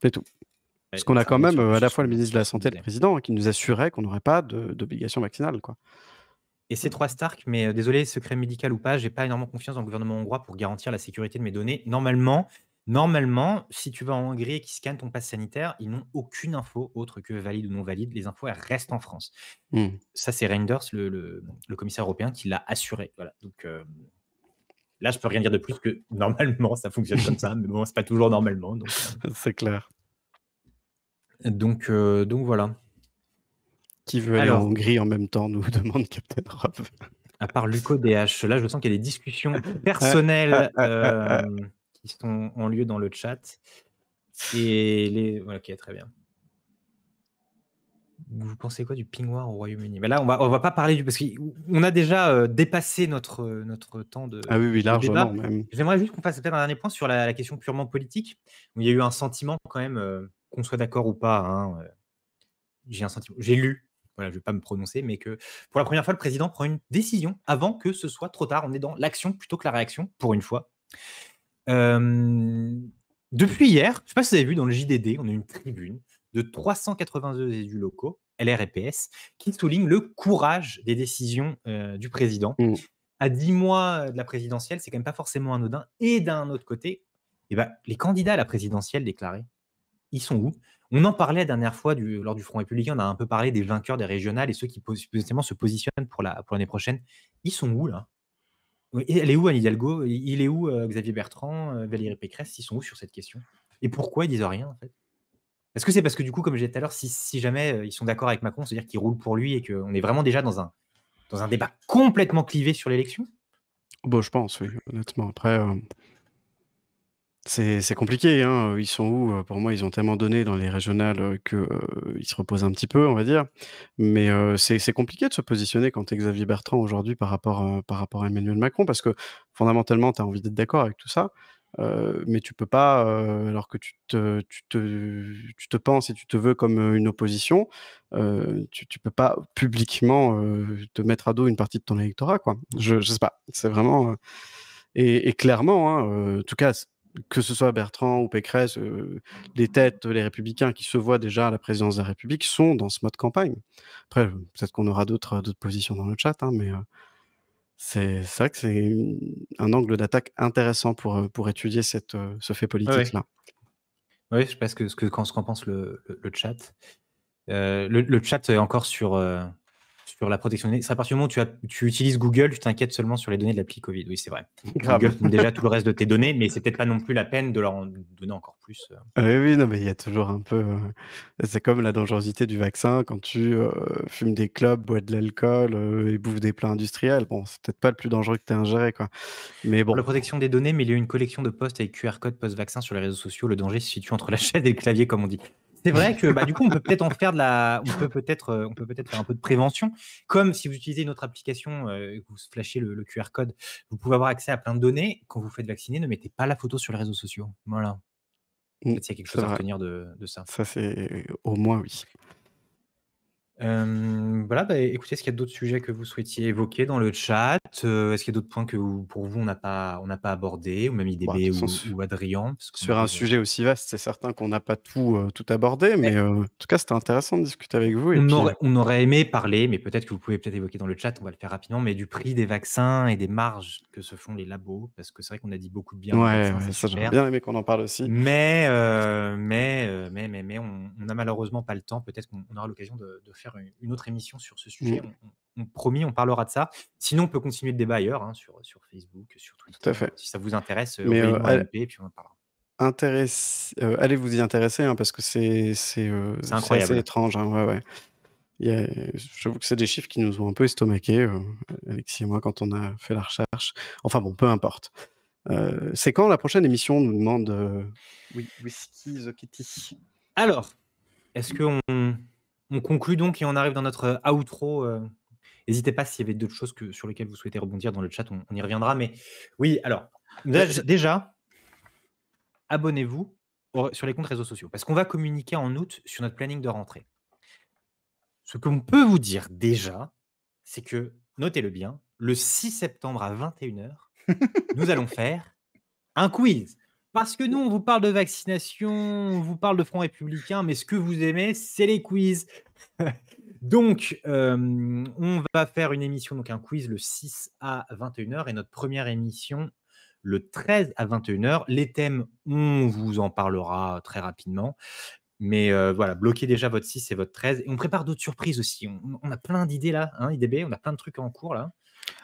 C'est tout. Parce qu'on a quand même à la fois le ministre de la Santé et le président qui nous assurait qu'on n'aurait pas d'obligation vaccinale, quoi. Et c'est 3 Stark, mais désolé, secret médical ou pas, j'ai pas énormément confiance dans le gouvernement hongrois pour garantir la sécurité de mes données. Normalement, si tu vas en Hongrie et qu'ils scannent ton pass sanitaire, ils n'ont aucune info autre que valide ou non valide. Les infos, elles restent en France. Ça, c'est Reinders, le commissaire européen, qui l'a assuré. Voilà. Donc là, je peux rien dire de plus que normalement, ça fonctionne comme ça, mais bon, c'est pas toujours normalement. C'est clair. Donc voilà. Qui veut aller en Hongrie en même temps, nous demande Captain Europe. À part Luco DH, là, je sens qu'il y a des discussions personnelles qui sont en lieu dans le chat. Et voilà, ok, très bien. Vous pensez quoi du pingouin au Royaume-Uni? Là, on va pas parler parce qu'on a déjà dépassé notre temps de. Ah oui, largement même. J'aimerais juste qu'on fasse peut-être un dernier point sur la question purement politique, où il y a eu un sentiment quand même, qu'on soit d'accord ou pas. Hein, j'ai un sentiment. J'ai lu. Voilà, je ne vais pas me prononcer, mais que pour la première fois, le président prend une décision avant que ce soit trop tard. On est dans l'action plutôt que la réaction, pour une fois. Depuis hier, je ne sais pas si vous avez vu dans le JDD, on a une tribune de 382 élus locaux, LR et PS, qui soulignent le courage des décisions du président. à 10 mois de la présidentielle, c'est quand même pas forcément anodin. Et d'un autre côté, eh ben, les candidats à la présidentielle déclarés, ils sont où? On en parlait la dernière fois lors du Front républicain, on a un peu parlé des vainqueurs des régionales et ceux qui potentiellement se positionnent pour l'année prochaine. Ils sont où là? Oui, et elle est où Anne Hidalgo? Il est où Xavier Bertrand, Valérie Pécresse? Ils sont où sur cette question? Et pourquoi ils disent rien en fait? Est-ce que c'est parce que du coup, comme je disais tout à l'heure, si jamais ils sont d'accord avec Macron, c'est-à-dire qu'ils roulent pour lui et qu'on est vraiment déjà dans un débat complètement clivé sur l'élection? Bon, je pense, oui, honnêtement. Après, c'est compliqué, hein, ils sont où? Pour moi, ils ont tellement donné dans les régionales, ils se reposent un petit peu, on va dire. Mais, c'est compliqué de se positionner quand tu es Xavier Bertrand aujourd'hui par rapport à Emmanuel Macron parce que fondamentalement, tu as envie d'être d'accord avec tout ça, mais tu peux pas, alors que tu te penses et tu te veux comme, une opposition, tu peux pas publiquement, te mettre à dos une partie de ton électorat, quoi. Je sais pas, c'est vraiment, et clairement, hein, en tout cas, que ce soit Bertrand ou Pécresse, les têtes, les Républicains qui se voient déjà à la présidence de la République sont dans ce mode campagne. Après, peut-être qu'on aura d'autres positions dans le chat, hein, mais c'est vrai que c'est un angle d'attaque intéressant pour étudier ce fait Ouais, ouais. politique-là. Ouais, je sais pas ce qu'en pense le chat. Le chat est encore sur la protection des données. C'est à partir du moment où tu utilises Google, tu t'inquiètes seulement sur les données de l'appli Covid. Oui, c'est vrai. Grave. Google compte déjà tout le reste de tes données, mais c'est peut-être pas non plus la peine de leur en donner encore plus. Oui, oui, non, mais il y a toujours un peu, c'est comme la dangerosité du vaccin quand tu, fumes des clopes, bois de l'alcool, et bouffes des plats industriels. Bon, c'est peut-être pas le plus dangereux que tu aies ingéré, quoi. Mais Pour bon. la protection des données, mais il y a une collection de posts avec QR code post-vaccin sur les réseaux sociaux. Le danger se situe entre la chaise et le clavier, comme on dit. C'est vrai que bah, du coup, on peut peut-être faire un peu de prévention. Comme si vous utilisez une autre application et que vous flashez le QR code, vous pouvez avoir accès à plein de données. Quand vous faites vacciner, ne mettez pas la photo sur les réseaux sociaux. Voilà. Peut-être qu'il y a quelque C'est chose à vrai. retenir de ça. Ça, c'est au moins oui. Voilà, bah, écoutez, est-ce qu'il y a d'autres sujets que vous souhaitiez évoquer dans le chat? Est-ce qu'il y a d'autres points pour vous, on n'a pas abordés, ou même Bah, de IDB toute façon, ou Adrien? Parce qu'on sur un arrive, sujet aussi vaste, c'est certain qu'on n'a pas tout abordé, mais en tout cas, c'était intéressant de discuter avec vous et puis, on aurait aimé parler, mais peut-être que vous pouvez peut-être évoquer dans le chat, on va le faire rapidement, mais du prix des vaccins et des marges que se font les labos, parce que c'est vrai qu'on a dit beaucoup de bien des ouais, vaccins, ouais, c'est ça, j'aurais super. bien aimé qu'on en parle aussi. Mais on n'a malheureusement pas le temps. Peut-être qu'on aura l'occasion de faire une autre émission sur ce sujet. Mmh, Promis, on parlera de ça. Sinon, on peut continuer le débat ailleurs, hein, sur Facebook, sur tout Twitter. à fait. Si ça vous intéresse, Mais, envoyez-nous un MP et puis on en parlera. allez vous y intéresser, hein, parce que c'est C'est c'est assez incroyable. étrange, hein, ouais, ouais. Il y a J'avoue que c'est des chiffres qui nous ont un peu estomaqués, Alexis et moi, quand on a fait la recherche. Enfin bon, peu importe. C'est quand la prochaine émission? Nous demande, Whisky the Kitty. Alors, est-ce qu'on on conclut donc et on arrive dans notre outro? N'hésitez pas s'il y avait d'autres choses sur lesquelles vous souhaitez rebondir dans le chat, on y reviendra. Mais oui, alors, déjà abonnez-vous sur les comptes réseaux sociaux parce qu'on va communiquer en août sur notre planning de rentrée. Ce qu'on peut vous dire déjà, c'est que, notez-le bien, le 6 septembre à 21h, nous allons faire un quiz. Parce que nous, on vous parle de vaccination, on vous parle de Front républicain, mais ce que vous aimez, c'est les quiz. Donc, on va faire une émission, donc un quiz le 6 à 21h et notre première émission le 13 à 21h. Les thèmes, on vous en parlera très rapidement. Mais voilà, bloquez déjà votre 6 et votre 13. Et on prépare d'autres surprises aussi. On a plein d'idées là, hein, IDB, on a plein de trucs en cours là.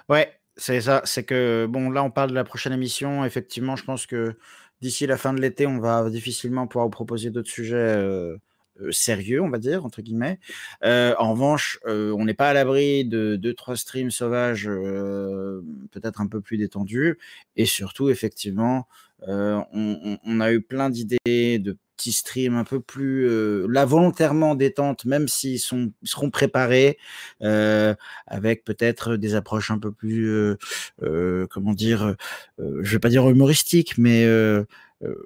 Ouais, c'est ça. C'est que, bon, là, on parle de la prochaine émission. Effectivement, je pense que d'ici la fin de l'été, on va difficilement pouvoir vous proposer d'autres sujets sérieux, on va dire, entre guillemets. En revanche, on n'est pas à l'abri de 2-3 streams sauvages, peut-être un peu plus détendus. Et surtout, effectivement, on a eu plein d'idées de petits streams un peu plus, là, volontairement détente, même s'ils seront préparés. Avec peut-être des approches un peu plus, comment dire, je vais pas dire humoristiques, mais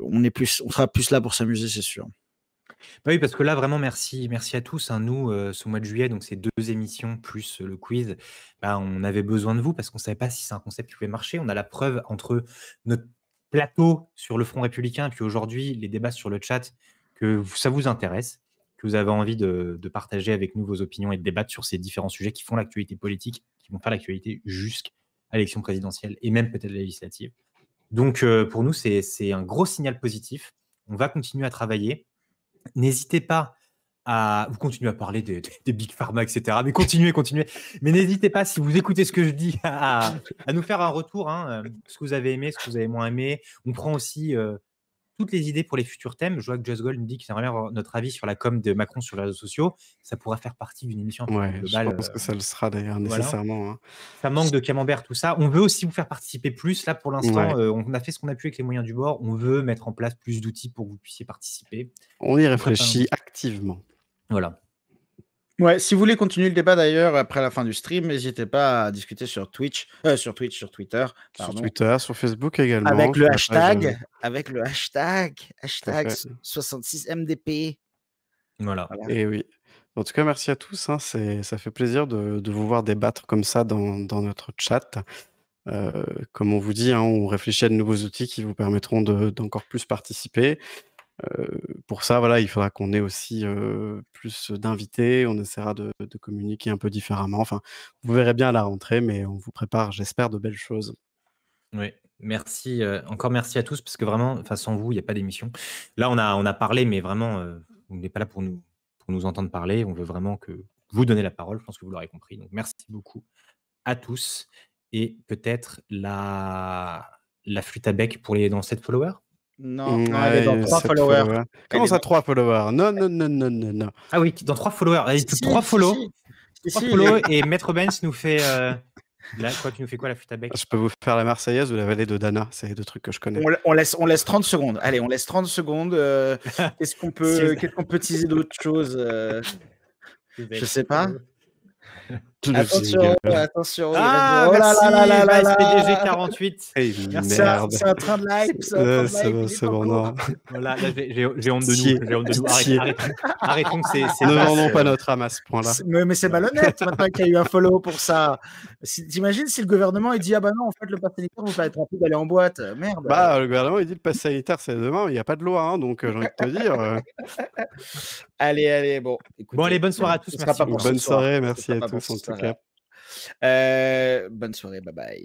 on sera plus là pour s'amuser, c'est sûr. Bah oui, parce que là, vraiment, merci à tous, hein. Nous, ce mois de juillet, donc ces 2 émissions plus le quiz, bah, on avait besoin de vous parce qu'on ne savait pas si c'est un concept qui pouvait marcher. On a la preuve entre notre plateau sur le Front républicain et puis aujourd'hui, les débats sur le chat, que ça vous intéresse, que vous avez envie de partager avec nous vos opinions et de débattre sur ces différents sujets qui font l'actualité politique, qui vont faire l'actualité jusqu'à à l'élection présidentielle et même peut-être législative. Donc, pour nous, c'est un gros signal positif. On va continuer à travailler. N'hésitez pas vous continuez à parler des Big Pharma, etc. Mais continuez. Mais n'hésitez pas, si vous écoutez ce que je dis, à nous faire un retour, ce que vous avez aimé, ce que vous avez moins aimé. On prend aussi toutes les idées pour les futurs thèmes. Je vois que Just Gold nous dit qu'il aimerait avoir notre avis sur la com de Macron sur les réseaux sociaux. Ça pourrait faire partie d'une émission un peu plus globale. Je pense que ça le sera d'ailleurs voilà. nécessairement. Ça manque de camembert, tout ça. On veut aussi vous faire participer plus. Là, pour l'instant, on a fait ce qu'on a pu avec les moyens du bord. On veut mettre en place plus d'outils pour que vous puissiez participer. On y réfléchit activement. Voilà. Ouais, si vous voulez continuer le débat d'ailleurs après la fin du stream, n'hésitez pas à discuter sur Twitter, sur Twitter, sur Facebook également. Avec le hashtag 66MDP. Voilà. Et oui. En tout cas, merci à tous. Ça fait plaisir de vous voir débattre comme ça dans notre chat. Comme on vous dit, on réfléchit à de nouveaux outils qui vous permettront d'encore plus participer. Pour ça, voilà, il faudra qu'on ait aussi plus d'invités. On essaiera de communiquer un peu différemment. Enfin, vous verrez bien à la rentrée, mais on vous prépare, j'espère, de belles choses. Oui, merci. Encore merci à tous, parce que vraiment, sans vous, il n'y a pas d'émission. Là, on a parlé, mais vraiment, vous n'êtes pas là pour nous entendre parler. On veut vraiment que vous donnez la parole. Je pense que vous l'aurez compris. Donc, merci beaucoup à tous. Et peut-être la flûte à bec pour les dans 7 followers. Non, elle est dans 3 followers. Comment ça, 3 followers? Non. Ah oui, dans 3 followers. 3 follow. 3 follow et Maître Benz nous fait... Là, tu nous fais quoi, la flûte à bec? Je peux vous faire la Marseillaise ou la vallée de Dana. C'est les 2 trucs que je connais. On laisse 30 secondes. Allez, on laisse 30 secondes. Qu'est-ce qu'on peut teaser d'autre chose Je sais pas. Attention. Ah, oh merci, là là SPDG 48. Merde. C'est un train de live. C'est bon, non. Voilà, là, j'ai honte de nous. Arrêtons que c'est ne vendons pas notre âme à ce point-là. Mais c'est malhonnête maintenant qu'il y a eu un follow pour ça. T'imagines si le gouvernement il dit ah bah non, en fait, le pass sanitaire, vous fallait être rapide d'aller en boîte. Merde. Le gouvernement il dit le pass sanitaire c'est demain, il n'y a pas de loi, donc j'ai envie de te dire. Allez, bon. Écoutez, bon, allez, bonne soirée à tous. Merci. Bonne soirée, merci à tous en tout cas. Bonne soirée, bye bye.